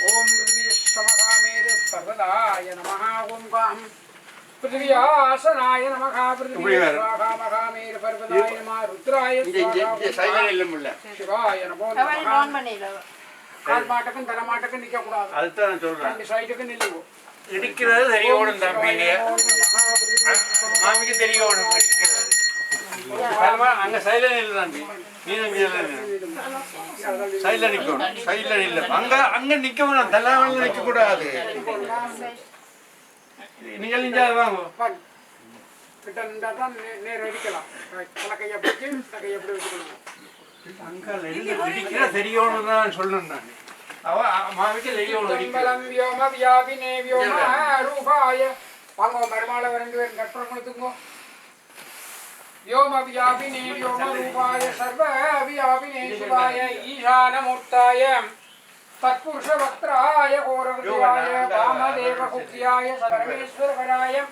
ஓம் ரிவியஸ்வமகாமேரு பர்வதாய நமஹ ஓம் காம் பிருத்திவியாசனாய நமகா பிருத்திவியே ஸ்வாஹா மகாமேரு பர்வதாய நமः ருத்ராய சிவாய நமோ நமः கால் மாட்டுக்கும் தலை மாட்டுக்கும் நிக்க கூடாது அதுதான் நான் சொல்றேன் ரெண்டு சைடுக்கு நில்லுங்க இடிக்கிறது தெரியணும் தம்பிங்க மாமிக்கு தெரியணும் இடிக்கிறது அங்க சைடுல நில்லு தம்பி நீ சைடுல நிக்கணும் சைடுல நில்ல அங்க நிக்க வேணாம் தள்ளாமல் நிக்க கூடாது நீங்கள் இஞ்சாது வாங்க கிட்ட நின்றா தான் நேரம் அடிக்கலாம் கையை பிடிச்சி கையை எப்படி வச்சுக்கணும் அங்கால இடிக்கிற தெரியணும் தான் சொல்லணும் நான் அவ மாமிக்கு தெரியணும் வியோம வியாபினே வியோம ரூபாய வாங்க மருமாள ரெண்டு பேரும் கற்பனை கொடுத்துங்க व्योम व्यापिने व्योम रूपाय सर्व व्यापिने शिवाय ईशानमूर्ताय तत्पुरुष वक्त्राय घोरवृत्याय वामदेव कुक्रियाय परमेश्वरवराय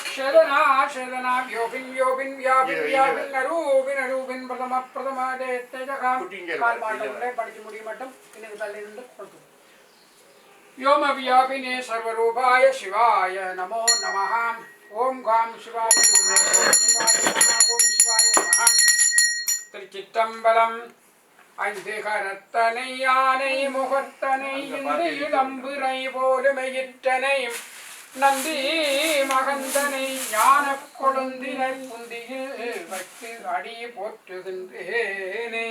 शेदना शेदना व्योपिन व्योपिन व्यापिन व्यापिन अरूपिन अरूपिन प्रथम प्रथम तेजका काल माटले படிச்சு முடிய மட்டும் இன்னைக்கு தள்ளி இருந்து கொடுத்து व्योम व्यापिने सर्वरूपाय शिवाय नमो नमः ओम गाम शिवाय ओम शिवाय नमः திருச்சிற்றம்பலம் ஐந்து கரத்தனை யானை முகத்தனை இந்த இளம்புரை போலுமையிற்றனை நந்தி மகந்தனை ஞான கொழுந்தினை புந்தியில் வைத்து அடி போற்றுகின்றேனே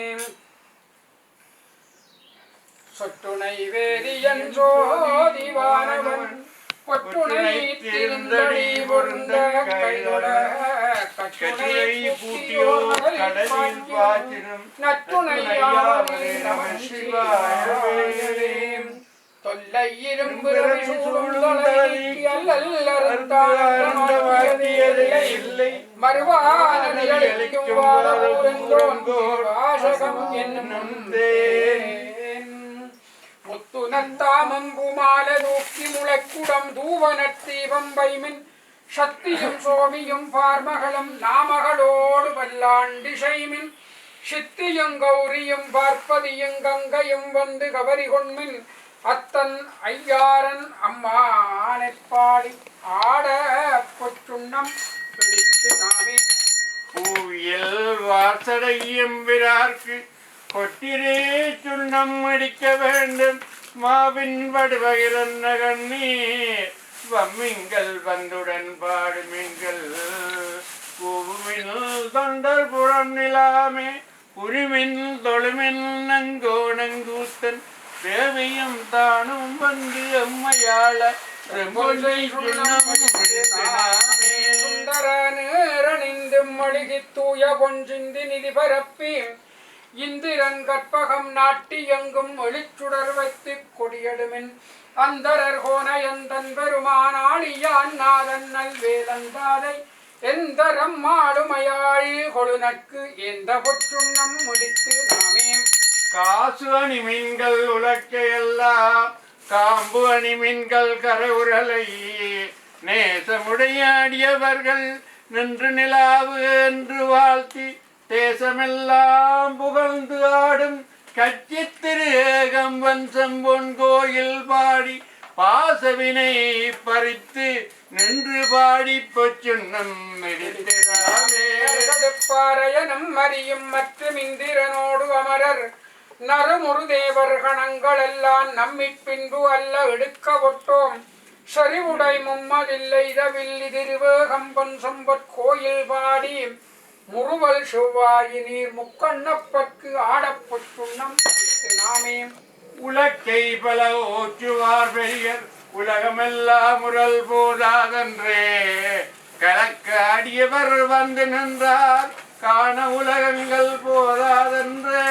சொட்டுணை வேதியன் ஜோதிவானவன் கொட்டுணை திருந்தடி பொருந்த கைதொட கட்டுணை பூட்டியோர் கடலில் பாய்ச்சிடும் நற்றுணையாவே நம சிவாயவே தொல்லை இரும்பு இல்லை மறுவானதிகளுக்கும் வாசகம் என்னும் முத்துனத்தாமம் பூமால தூக்கி முளைக்குடம் தூவனத்தீபம் வைமின் சக்தியும் சோமியும் பார்மகளும் நாமகளோடு பல்லாண்டிசைமின் சித்தியும் கௌரியும் பார்ப்பதியும் கங்கையும் வந்து கவரி கொண்மின் அத்தன் ஐயாரன் அம்மானை பாடி ஆட பொற்றுண்ணம் பிடித்து நாமே பூவியல் வாசடையும் விரார்க்கு கொட்டிரே சுண்ணம் அடிக்க வேண்டும் மாவின் வடுவகிரன்ன கண்ணீர் வம்மிங்கள் வந்துடன் பாடுமிங்கள் பூமின் தொண்டர் புறம் நிலாமே உரிமின் தொழுமின் நங்கோ நங்கூத்தன் தேவையும் தானும் வந்து அம்மையாள சுந்தரணிந்து மொழிகி தூய பொன்றிந்தி நிதி பரப்பி இந்திரன் கற்பகம் நாட்டி எங்கும் ஒளிச்சுடர் வைத்து கொடியடுமின் அந்தரர் கோனையந்தன் பெருமானாளியான் நாதன் நல்வேலந்தாதை எந்தரம் மாடுமையாழி கொழுநக்கு எந்த பொற்றுண்ணம் முடித்து நாமே காசு அணி மீன்கள் உலக்கையெல்லாம் காம்பு அணி மீன்கள் கரவுரலை நேசமுடையாடியவர்கள் நின்று நிலாவு என்று வாழ்த்தி தேசமெல்லாம் புகழ்ந்து ஆடும் கட்சி திரு ஏகம்பன் செம்பொன் கோயில் பாடி பாசவினை பறித்து நின்று பாடி பொச்சுண்ணம் பாறையனும் அறியும் மற்றும் இந்திரனோடு அமரர் நறுமுறு தேவர் கணங்கள் எல்லாம் நம்மி பின்பு அல்ல எடுக்க ஒட்டோம் சரிவுடை மும்மதில்லை தவில்லி திருவேகம்பன் செம்பொற் கோயில் பாடி முறுவல் செவ்வாயி நீர் முக்கண்ணப்பற்கு ஆடப்பொற்றுண்ணம் நாமே உலக்கை பல ஓச்சுவார் பெரியர் உலகமெல்லாம் முரல் போதாதென்றே கலக்க அடியவர் வந்து நின்றார் காண உலகங்கள் போதாதென்றே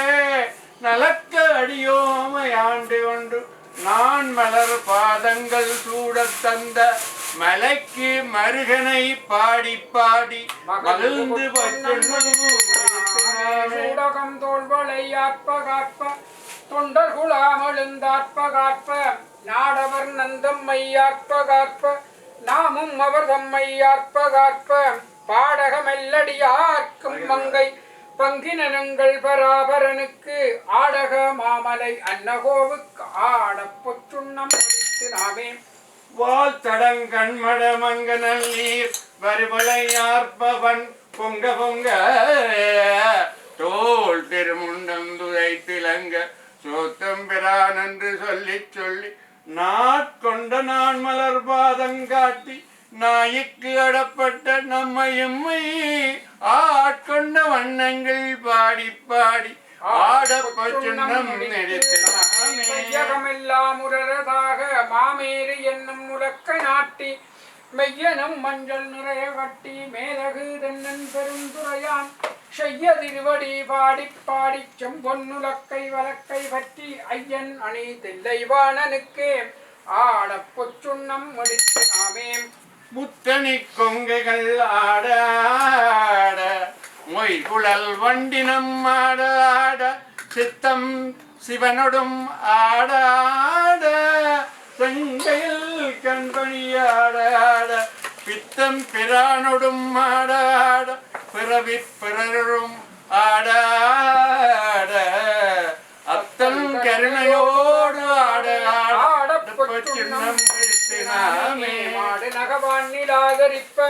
நலக்க அடியோமை ஆண்டு கொண்டு நான் மலர் பாதங்கள் சூடத் தந்த மலைக்கு மருகனை பாடி பாடி மகிழ்ந்து ஊடகம் தோல்வளை ஆற்ப காற்ப தொண்டர் குழாமழுந்தாற்ப காற்ப நாடவர் நந்தம்மை ஆற்ப காற்ப நாமும் அவர் தம்மை ஆற்ப காற்ப பாடக மெல்லடியார்க்கும் மங்கை பங்கினங்கள் பராபரனுக்கு ஆடக மாமலை அன்னகோவுக்கு ஆட பொற்றுண்ணம் முடித்து நாமே வால் தடங்கண்மட மங்க நல்லீர் வருவளையார்பவன் பொங்க பொங்க தோல் திருமுண்டந்துரை திலங்க சோத்தம் பிரான் என்று சொல்லி சொல்லி நாட்கொண்ட நான் மலர் பாதங்காட்டி நாய்க்கு அடப்பட்ட நம்மையும்மை ஆட்கொண்ட வண்ணங்கள் பாடி பாடி ஆடப்பச்சுன்னம் நெடுத்தெல்லாம் உரதாக மாமேறு என்னும் முழக்க நாட்டி மெய்யனும் மஞ்சள் நிறைய கட்டி மேலகு தென்னன் பெருந்துரையான் செய்ய திருவடி பாடி பாடி செம்பொன்னுலக்கை வழக்கை பற்றி ஐயன் அணி தில்லைவாணனுக்கே ஆடப்பொச்சுன்னம் முடித்து நாமே முத்தனி கொங்கைகள் ஆட ஆட மொய் குழல் வண்டினம் ஆட ஆட சித்தம் சிவனொடும் ஆட ஆட செங்கையில் கண்பணியாட ஆட பித்தம் பிரானொடும் ஆட ஆட பிறவி பிறரும் ஆட ஆட அத்தன் கருணையோடு ஆட ஆடப்பொச்சுன்னம் மாடு நகவான் நிலாகரிப்ப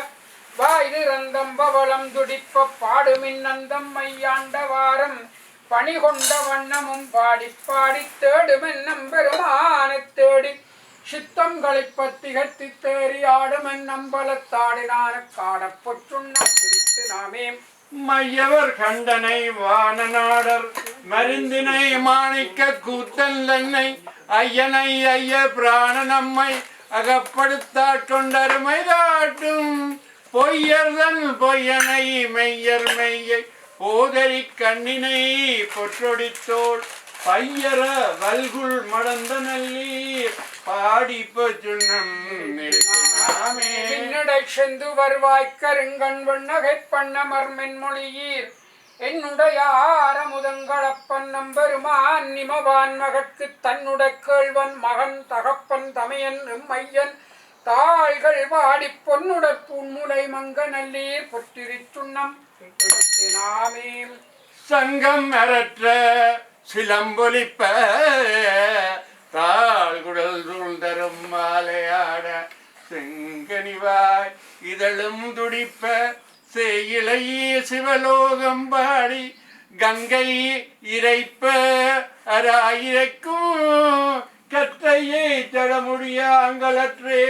வாய்து ரந்தம் பவளம் துடிப்ப பாடுமின் நந்தம் மையாண்ட வாரம் பணி கொண்ட வண்ணமும் பாடி பாடி தேடுமென்னம் பெருமானை தேடி சித்தம் களிப்ப திகழ்த்தி தேறி ஆடுமென் நம்பலத்தாடினான காடப்பொச்சுன்னம் முடித்து நாமே மையவர் கண்டனை வானநாடர் மருந்தினை மாணிக்க கூத்தன் தன்னை ஐயனை ஐய பிராண நம்மை அகப்படுத்தாற் கொண்டருமை காட்டும் பொய்யர்தன் பொய்யனை மெய்யர் மெய்யை போதரி கண்ணினை பொற்றொடித்தோள் பையர வல்குள் மடந்த நல்லீர் பாடி பொச்சுன்னம் நின்னடை செந்து வருவாய் கருங்கண் வண்ணகை பண்ணமர் மென்மொழியீர் என்னுடைய ஆரமுதங்களப்பன் நம்பெருமான் நிமவான் மகற்கு தன்னுடைய கேள்வன் மகன் தகப்பன் தமையன் மையன் தாள்கள் வாடி பொன்னுட பூன்முலை மங்க நல்லீர் பொற்றிரிச்சுன்னம் நாமே சங்கம் அரற்ற சிலம்பொலிப்ப தாழ்குடல் சூழ்ந்தரும் மாலையாட செங்கனிவாய் இதழும் துடிப்ப செய்யிலையே சிவலோகம் பாடி கங்கை இறைப்ப அராயிரைக்கும் கற்றையே தடமுடியாங்கலற்றே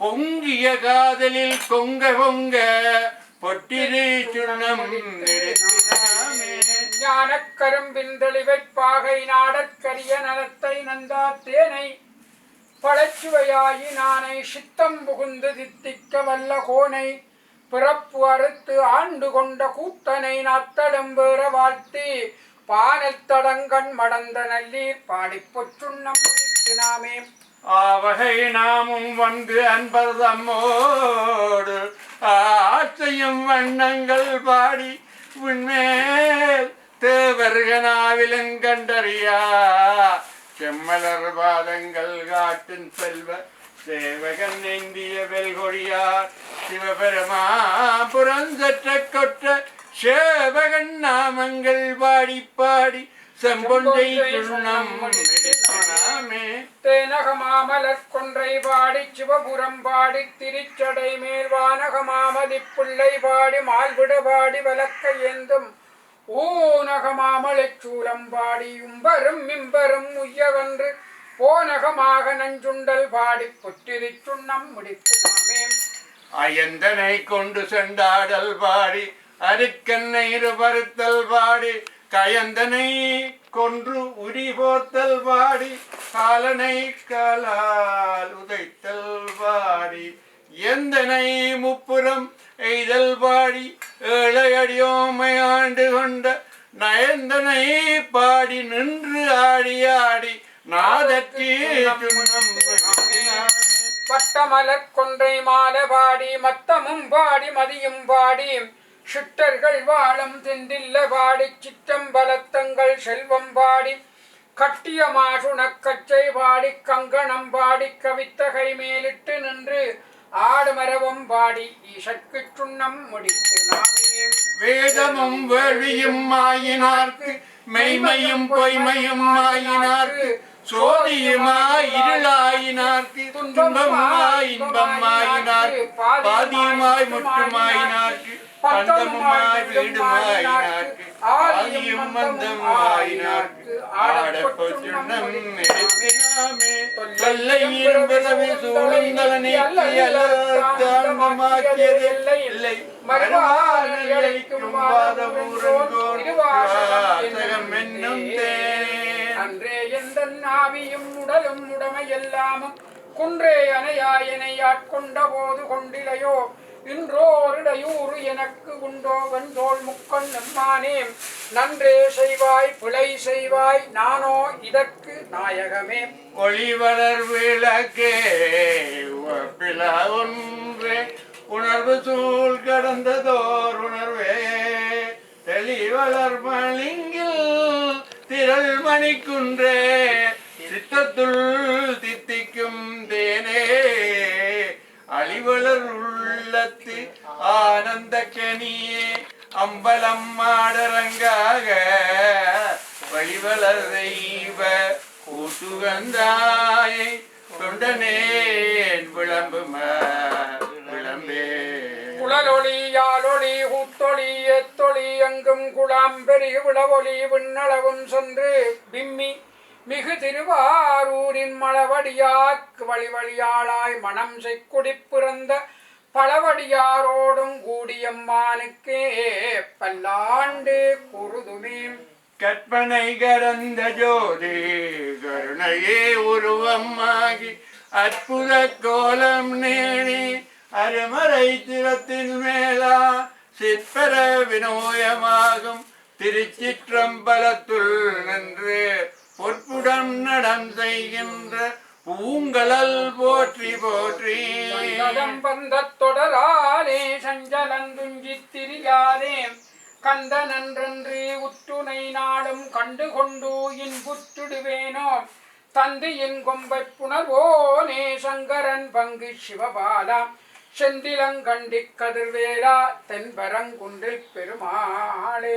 பொங்கிய காதலில் கொங்க பொங்க பொட்டிரு சுண்ணம் ஞானக்கரும்பின் தெளிவைப்பாகை நாடற்கரிய நலத்தை நந்தா தேனை பழச்சுவையாயி நானை சித்தம் புகுந்து தித்திக்க வல்ல கோனை பிறப்பு அறுத்து ஆண்டு கொண்ட கூத்தனை நாத்தடம் வேற வாழ்த்தி பானத்தடங்கண் மடந்த நல்லீர் பாடி பொச்சுன்னம் முடித்து நாமே ஆவகை நாமும் வந்து அன்பர் தம்மோடு ஆசையும் வண்ணங்கள் பாடி உண்மேல் தேவர்கனாவிலங்கண்டறியா செம்மலர் பாதங்கள் காட்டின் செல்வ சேவகன் ஏந்திய வெல்கொடியார் சிவபெருமா புறஞ்சற்ற கொற்ற சேவகன் நாமங்கள் பாடி பாடி செம்பொண்டை சுண்ணம் தேனகமாமலர் கொன்றை பாடி சிவபுரம் பாடி திருச்சடை மேல் வானகமாமதி புள்ளை பாடி மால்விட பாடி வலக்க ஏந்தும் ஊனகமாமலைச் சூலம் பாடி உம்பரும் மிம்பரும் உய்யவன்று போனகமாக நஞ்சுண்டல் பாடி பொற்றிரிச்சுண்ணம் முடித்து நாமே அயந்தனை கொண்டு சென்றாடல் பாடி அருக்கண்ணை இருபறுத்தல் பாடி கயந்தனை கொன்று உரி போத்தல் பாடி காலனை காலால் உதைத்தல் பாடி எந்தனை முப்புறம் எய்தல் பாடி ஏழையடியோமை ஆண்டு கொண்ட நயந்தனை பாடி நின்று ஆடி ஆடி நாதத்தே பட்டமலர் கொன்றை மாலை பாடி மத்தமும் பாடி மதியும் பாடி சிட்டர்கள் வாழும் தெண்டில்ல பாடி சிற்றம்பலத்தங்கள் செல்வம் பாடி கட்டிய மாசுணக்கச்சை பாடி கங்கணம் பாடி கவித்தகை மேலிட்டு நின்று ஆடுமரவம் பாடி ஈசற்கு சுண்ணம் முடித்து நாமே வேதமும் வேள்வியும் ஆயினார்க்கு மெய்மையும் பொய்மையும் ஆயினார்க்கு சோதியுமாய் இருளாய் முற்றுமாயினார்க்கு துன்பமாய் இன்பமாயினார்க்கு பாதியுமாய் முற்றுமாயினார்க்கு பந்தமுமாய் வீடுமாயினார்க்கு ஆதியும் மந்தமாயினார்க்கு ஆடப்பொற்றுணம் எடுப்பினாமே தொல்லையின் பிறவி சூழ்ந்தலனை அலர்த்தாண்டமாக்கியது இல்லை மறுவாரிக்கும் வாதபூரங்கோன் என்னும் தேன் அன்றே எந்த நாவியும் உடலும் உடமையெல்லாமும் குன்றே அணையாயனை ஆட்கொண்ட போது கொண்டிலையோ இன்றோரிடையூறு எனக்கு உண்டோ வென்றோள் முக்கண் எம்மானே நன்றே செய்வாய் பிழை செய்வாய் நானோ இதற்கு நாயகமே ஒளிவளர் விளக்கே பிளா ஒன்றே உணர்வு சூழ் கடந்ததோர் உணர்வே தெளிவளர் மலிங்கில் திரள் மணிக்குன்றே சித்தத்துள் தித்திக்கும் தேனே அழிவளர் உள்ளத்து ஆனந்த கனியே அம்பலம் மாடரங்காக வழிவளர் தெய்வ கூட்டுகந்தாயை தொண்டனேன் விளம்பும விளம்பே குழலொளி யாழொளி ஊத்தொளி எத்தொளி எங்கும் குழாம் பெருகு விளவொளி விண்ணளவும் சென்று விம்மி மிகு திருவாரூரின் மலவடியாக்கு வழிவழியாளாய் மனம் செய்குடி பிறந்த பலவடியாரோடும் கூடியம்மானுக்கே பல்லாண்டு குருதுமே கற்பனை கடந்த ஜோதி கருணையே உருவமாகி அற்புத கோலம் நேணி அருமறை திறத்தின் மேலா சிற்பர வினோயமாகும் திருச்சிற்றம்பலத்துள் நின்று பொற்புடன் நடம் செய்கின்ற பூங்கலல் போற்றி போற்றி பந்தத் தொடராலே சஞ்சலந்துஞ்சி திரியாதே கந்தனன்றன்று உற்றுனை நாடும் கண்டு கொண்டு இன்புற்றிடுவேனோ தந்தையின் கொம்பை புணர்வோனே சங்கரன் பங்கு சிவபாலா செந்திலங்கண்டி கதிர்வேலா தென்பரங்குன்றில் பெருமாளே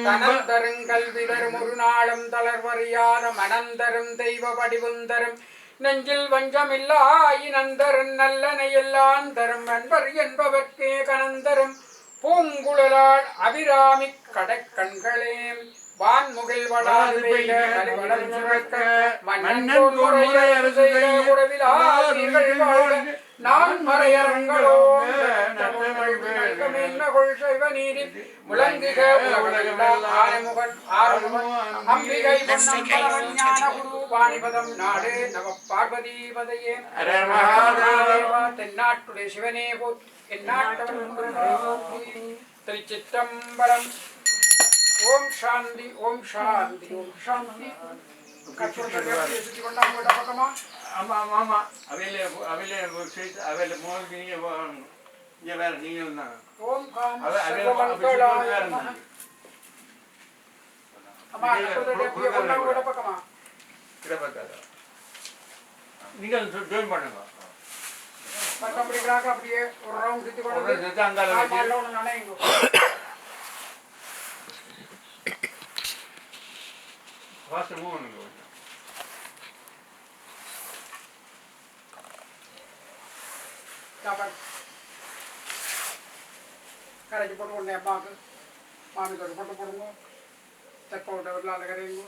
தனந்தருங்கல்வி தரும் ஒரு நாளும் தளர்வறியாத மனந்தரும் தெய்வ வடிவுந்தரும் நெஞ்சில் வஞ்சமில்லா இனந்தரும் நல்லனை எல்லாம் தரும் அன்பர் என்பவர்க்கே கனந்தரும் பூங்குழலால் அபிராமி கடைக்கண்களே வான்முகில் வளாது பெய்க கலிவளம் சுரக்க மன்னன் முறையர் செய்த உறவிலாதீர்கள் வாழ்க நான் மறையரங்களோ மேன்மகொள் செய்வ நீரில் முழங்குக உலகெல்லாம் ஆறுமுகன் ஆறுமுகன் அம்பிகை பொன்னம் பலவன் ஞான குரு வாணிபதம் நாடு நம பார்வதி பதையே தென்னாட்டுடைய சிவனே போற்றி திருச்சிற்றம்பலம் ஓம் சாந்தி ஓம் சாந்தி ஓம் சாந்தி பக்கமா ஆமா ஆமா அவையில அவையில மோதி நீங்க இங்க வேற நீங்கள் தான் ஓம் காம் பக்கமா நீங்கள் ஜாயின் பண்ணுங்க அப்படியே ஒரு ரவுண்ட் சுத்தி கொண்டு நினைங்க ஃபாஸ்ட் மூவ் பண்ணுங்க கரைச்சி போட்டு கொண்டே அம்மாவுக்கு மாமிக்கு போட்டு போடுங்க தெப்ப விட்ட விடலாத கரையுங்க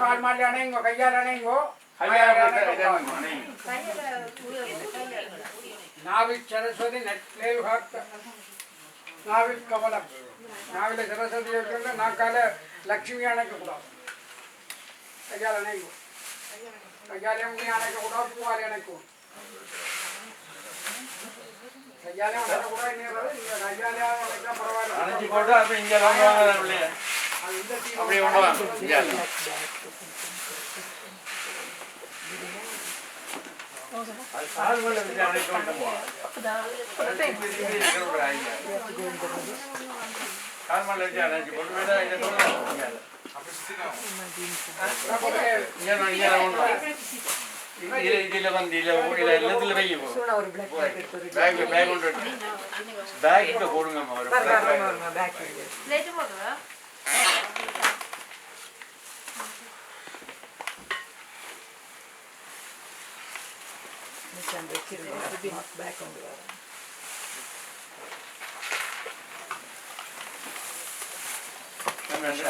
கால் மாட்டி அணைங்கோ கையால் அணைங்கோ நாவில் சரஸ்வதி நெட்லேல் நாவில் கமலம் நாவில் சரஸ்வதி இருக்கிறது நாக்கால லட்சுமி அணைக்கக்கூடாது கையால் அணைங்கோ கையாலே முடியும் அணைக்கக்கூடாது பூவாலே அணைக்கும் கையாலே அணைக்கக்கூடாது நீங்கள் கையாலே அணைச்சா பரவாயில்ல இதுல வந்து எல்லாத்துல வையும் பேக்ல போடுங்கம்மா ஒரு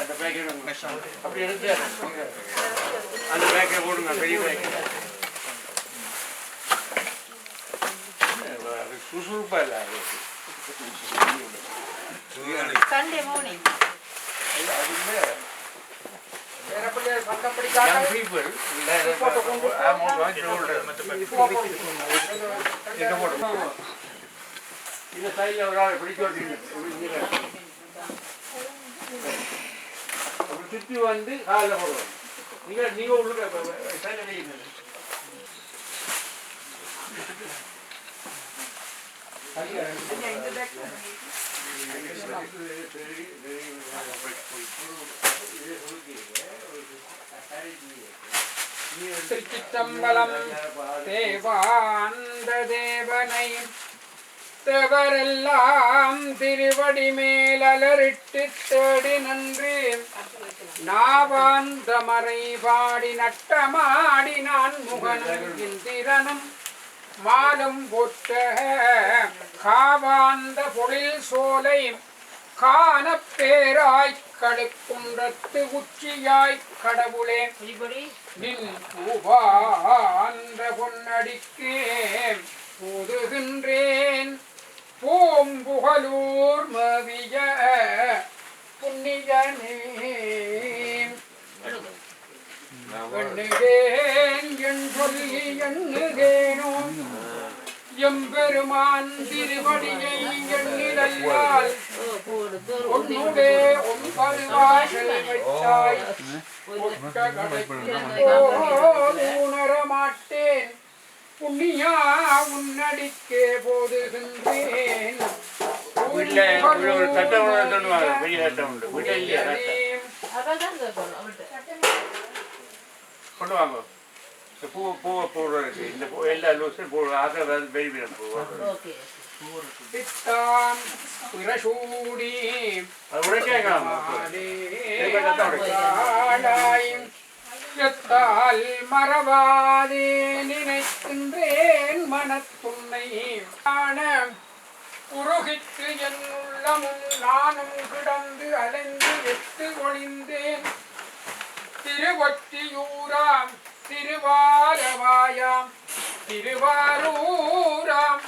அந்த பேக்கெட் அப்படி எடுத்து அந்த பேக்கெட் போடுங்க பெரிய பேக்கெட் சுசுறுப்பா இல்லை Sunday morning. young people இந்த சைடில் ஒரு ஆள் பிடிச்சு ஓட்டிங்க சுற்றி வந்து காலில் போடுவோம் நீங்கள் உள்ளுக்க சைடில் வைங்க திருச்சிற்றம்பலம் தேவாந்த தேவனை தேவரெல்லாம் திருவடி மேலலரிட்டு தேடி நன்று நாவாந்த மறை பாடி நட்டமாடி நான் முகனும் இந்திரனும் மாலும் போற்ற காவாந்த பொழில் சோலை காணப்பேராய் கடுக்குன்றத்து உச்சியாய் கடவுளே நின் பூவாந்த பொன்னடிக்கே போதுகின்றேன் பூம்புகலூர் மவிய புண்ணியனே எண்ணுகேன் என் சொல்லி எண்ணுகேனோ எம்பெருமான் திருவடியை எண்ணிடல்லால் உன்னுடே உன் பருவாசல் வைத்தாய் உணரமாட்டேன் புண்ணியா உன்னடிக்கே போதுகின்றேன் ஒரு சட்டை பெரிய சட்டை உண்டு கொண்டு வாங்க பூவை போடுறதுக்கு இந்த பூ எல்லா லூஸும் போடுவோம் ஆக பெரிய பூ பித்தான் பிரசூடி அது உடைக்காய் எத்தால் மறவாதே நினைக்கின்றேன் மனத்துன்னை காண உருகித்து என் உள்ளமும் நானும் கிடந்து அலைந்து எட்டு ஒளிந்தேன் திருவொற்றியூராம் திருவாரவாயாம் திருவாரூராம்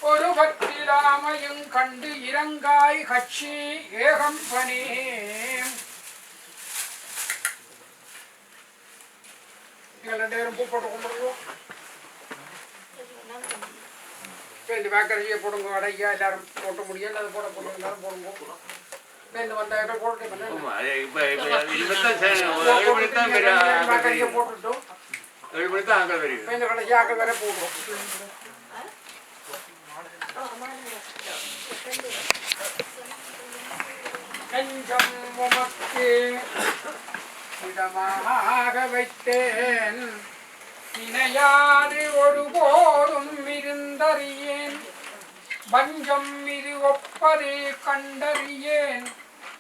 ஒரு பத்திராமையும் கண்டு இறங்காய் கட்சி ஏகம்பனே ரெண்டு பேரும் பூ போட்டு கும்பிடுவோம் இந்த வேக்கரியை போடுங்க அடையா எல்லாரும் போட்ட முடியும் அது போட போடுங்க எல்லாரும் போடுங்க இந்த வந்த போட்டு போட்டுட்டோம் இந்த கடைசியாக வேற போடுறோம் நெஞ்சம் உமக்கு இடமாக வைத்தேன் இணையாது ஒருபோதும் இருந்தறியேன் பஞ்சம் இது ஒப்பது கண்டறியேன்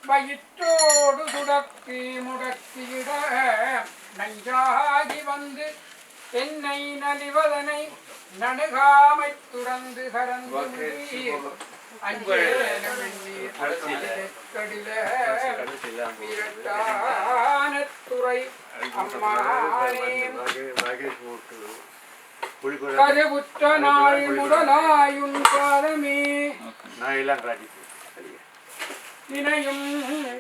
வயிற்றோடு துடக்கி முடக்கிட நஞ்சாகி வந்து என்னை நலிவதனை நடுகாமை துறந்து கரந்து துறை கருவுற்ற நாள் முதலாயுன் பாதமே நினையும்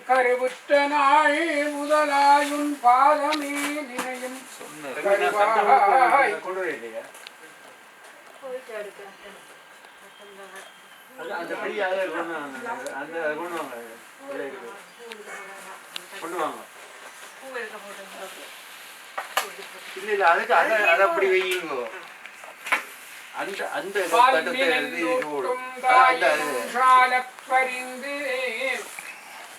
கருவுற்ற நாள் முதலாயுன் பாதமே நினையும் கொண்டு வாங்க இல்ல அதுக்கு அதை அப்படி வையுங்க அந்த அந்த பால்மினந்தூட்டும் தாயும் சாலப்பரிந்து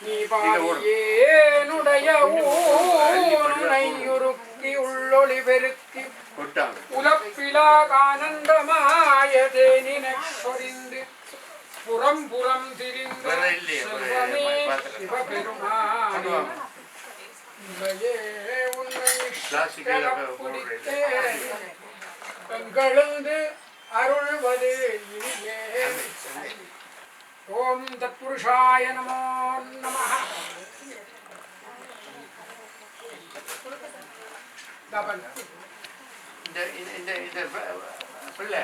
நீ பாலியேனுடைய ஊனுனையுருக்கி உள்ளொளி பெருக்கி உலப்பிலா ஆனந்தமாய தேனினைச் சொரிந்து புறம் புறம் திரிந்து செல்வமே சிவபெருமானே உன்னையே உன்னை பிடித்தே கண்களந்து அருள்வது இனியே. ஓம் தத்புருஷாய நமோ நமः. பிள்ளை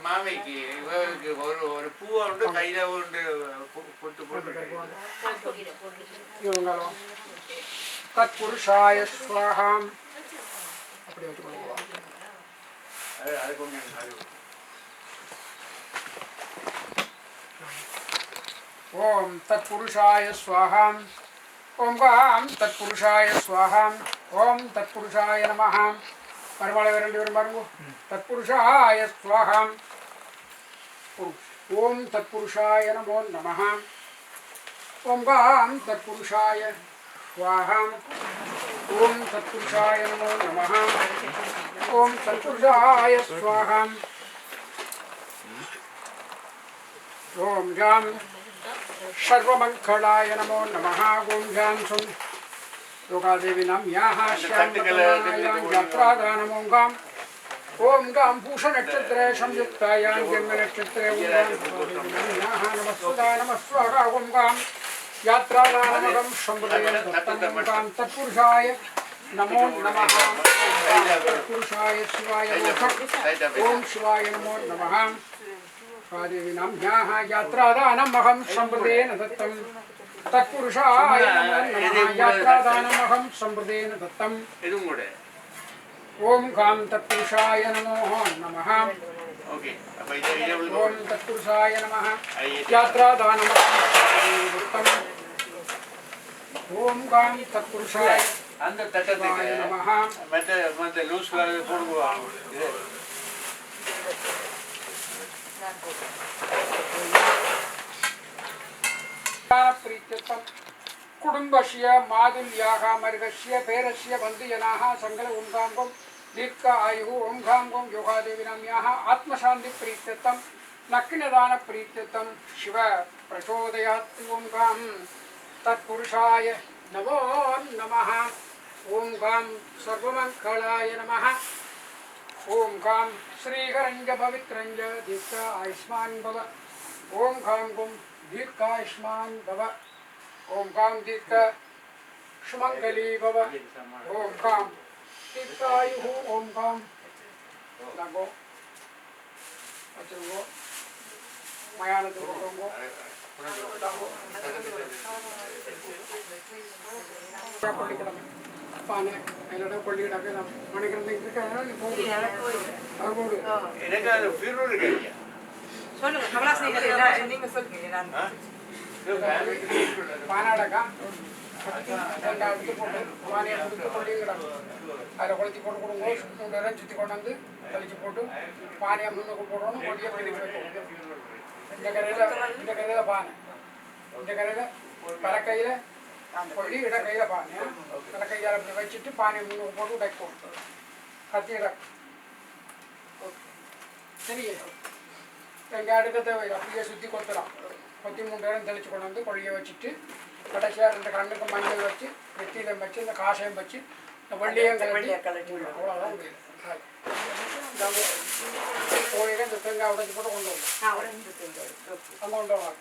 மாமைக்கு இவருக்கு ஒரு பூவை உண்டு கையில உண்டு போட்டு போட்டு இவங்களும் தத்புருஷாய ஸ்வாஹாம் அப்படி வச்சுக்கொள்ளுவோம். அது கொஞ்சம் ஓம் தத்புருஷாய ஸ்வாஹாம். ஓம் காம் தத்புருஷாய ஸ்வாஹாம். ஓம் தத்புருஷாய நமஹ. மறுமலை ரெண்டு பேரும் பாருங்க. தத்புருஷாய ஸ்வாஹாம். ஓம் தத்புருஷாய நமோ நமஹ. ஓம் காம் தத்புருஷாய ஸ்வாஹாம். ஓம் தத்புருஷாய நமோ நமஹ. ஓம் தத்புருஷாய ஸ்வாஹாம். ஓம் ஜாம் सर्वमंगलाय नमो नमः. ओम ज्ञान सुन लोकादेवी नाम यहाँ यात्रादानम ओम गाम. ओम गाम भूषण नक्षत्र संयुक्तायां जन्म नक्षत्रे यहाँ नमस्वदा नमस्वाहा. ओम गाम यात्रादानमगम संप्रदाय ओम गाम तत्पुरुषाय नमो नमः. तत्पुरुषाय शिवाय ओम शिवाय नमो नमः. देवी नाम यहाँ यात्रादानमहं संप्रदेन दत्तं. तत्पुरुषाय नमो नमः. यात्रादानमहं संप्रदेन दत्तं. ओम गाम तत्पुरुषाय नमो नमः. ओम तत्पुरुषाय नमः. यात्रादानमहं संप्रदेन दत्तं. ओम गाम तत्पुरुषाय नमः. प्रीत्यर्थम कुटुंबस्य माधुर्याः मर्गस्य पेरस्य बन्धुजनाः संगल ओम गां गं दीर्घ आयुः ओम गां गं योगादेवीनाम्याः आत्मशान्ति प्रीत्यर्थम नक्किनदान प्रीत्यर्थम शिव प्रचोदयात्. ओम गां तत्पुरुषाय नमो नमः. ओम गां सर्वमंगलाय नमः. ओम गां श्रीकरंज पवित्रंज दीर्घ आयुष्मान भव. ओम गां गं दीर्घायुष्मान भव. ओम गां दीर्घ सुमंगली भव. ओम गां दीर्घायुः. ओम गां लगो अचुगो मयान दुर्गो पाने என்னடா கொள்ளிடா போய் நான் மணிக்கிறேன் இருக்கேன். நீ போடு அவர் போடு. எனக்கு அது ஃபீவர் இருக்கு. சொல்லுங்க கமலாஸ் நீங்க சொல்லுங்க. நான் பானாடக்கா ரெண்டா எடுத்து போட்டு பானையை எடுத்து கொள்ளிங்கடா அதில் கொளுத்தி போட்டு கொடுங்க. சுற்றி சுற்றி கொண்டு வந்து தெளிச்சு போட்டு பானையை முன்னுக்கு போடணும். கொள்ளியை பிடிக்க வைக்கணும். இந்த கரையில் பானை, இந்த கரையில் கலக்கையில் கொள்ளி இட கையில் பானை, கலக்கையால் அப்படி வச்சுட்டு பானையை முன்னுக்கு போட்டு உடைக்கும். கத்தியிட சரியே எங்கள் அடுத்த தேவை அப்படியே சுற்றி கொத்தலாம். கொத்தி 3 நேரம் தெளிச்சு கொண்டு வந்து கொள்ளியை வச்சுட்டு கடைசியாக 2 கண்ணுக்கு மஞ்சள் வச்சு வெற்றியிலையும் வச்சு இந்த காசையும் வச்சு இந்த வள்ளியும் கலட்டி அவ்வளோதான் முடியும். கோழியை இந்த தேங்காய் உடைச்சி போட்டு கொண்டு வரும். அங்கே கொண்டு வருவாங்க.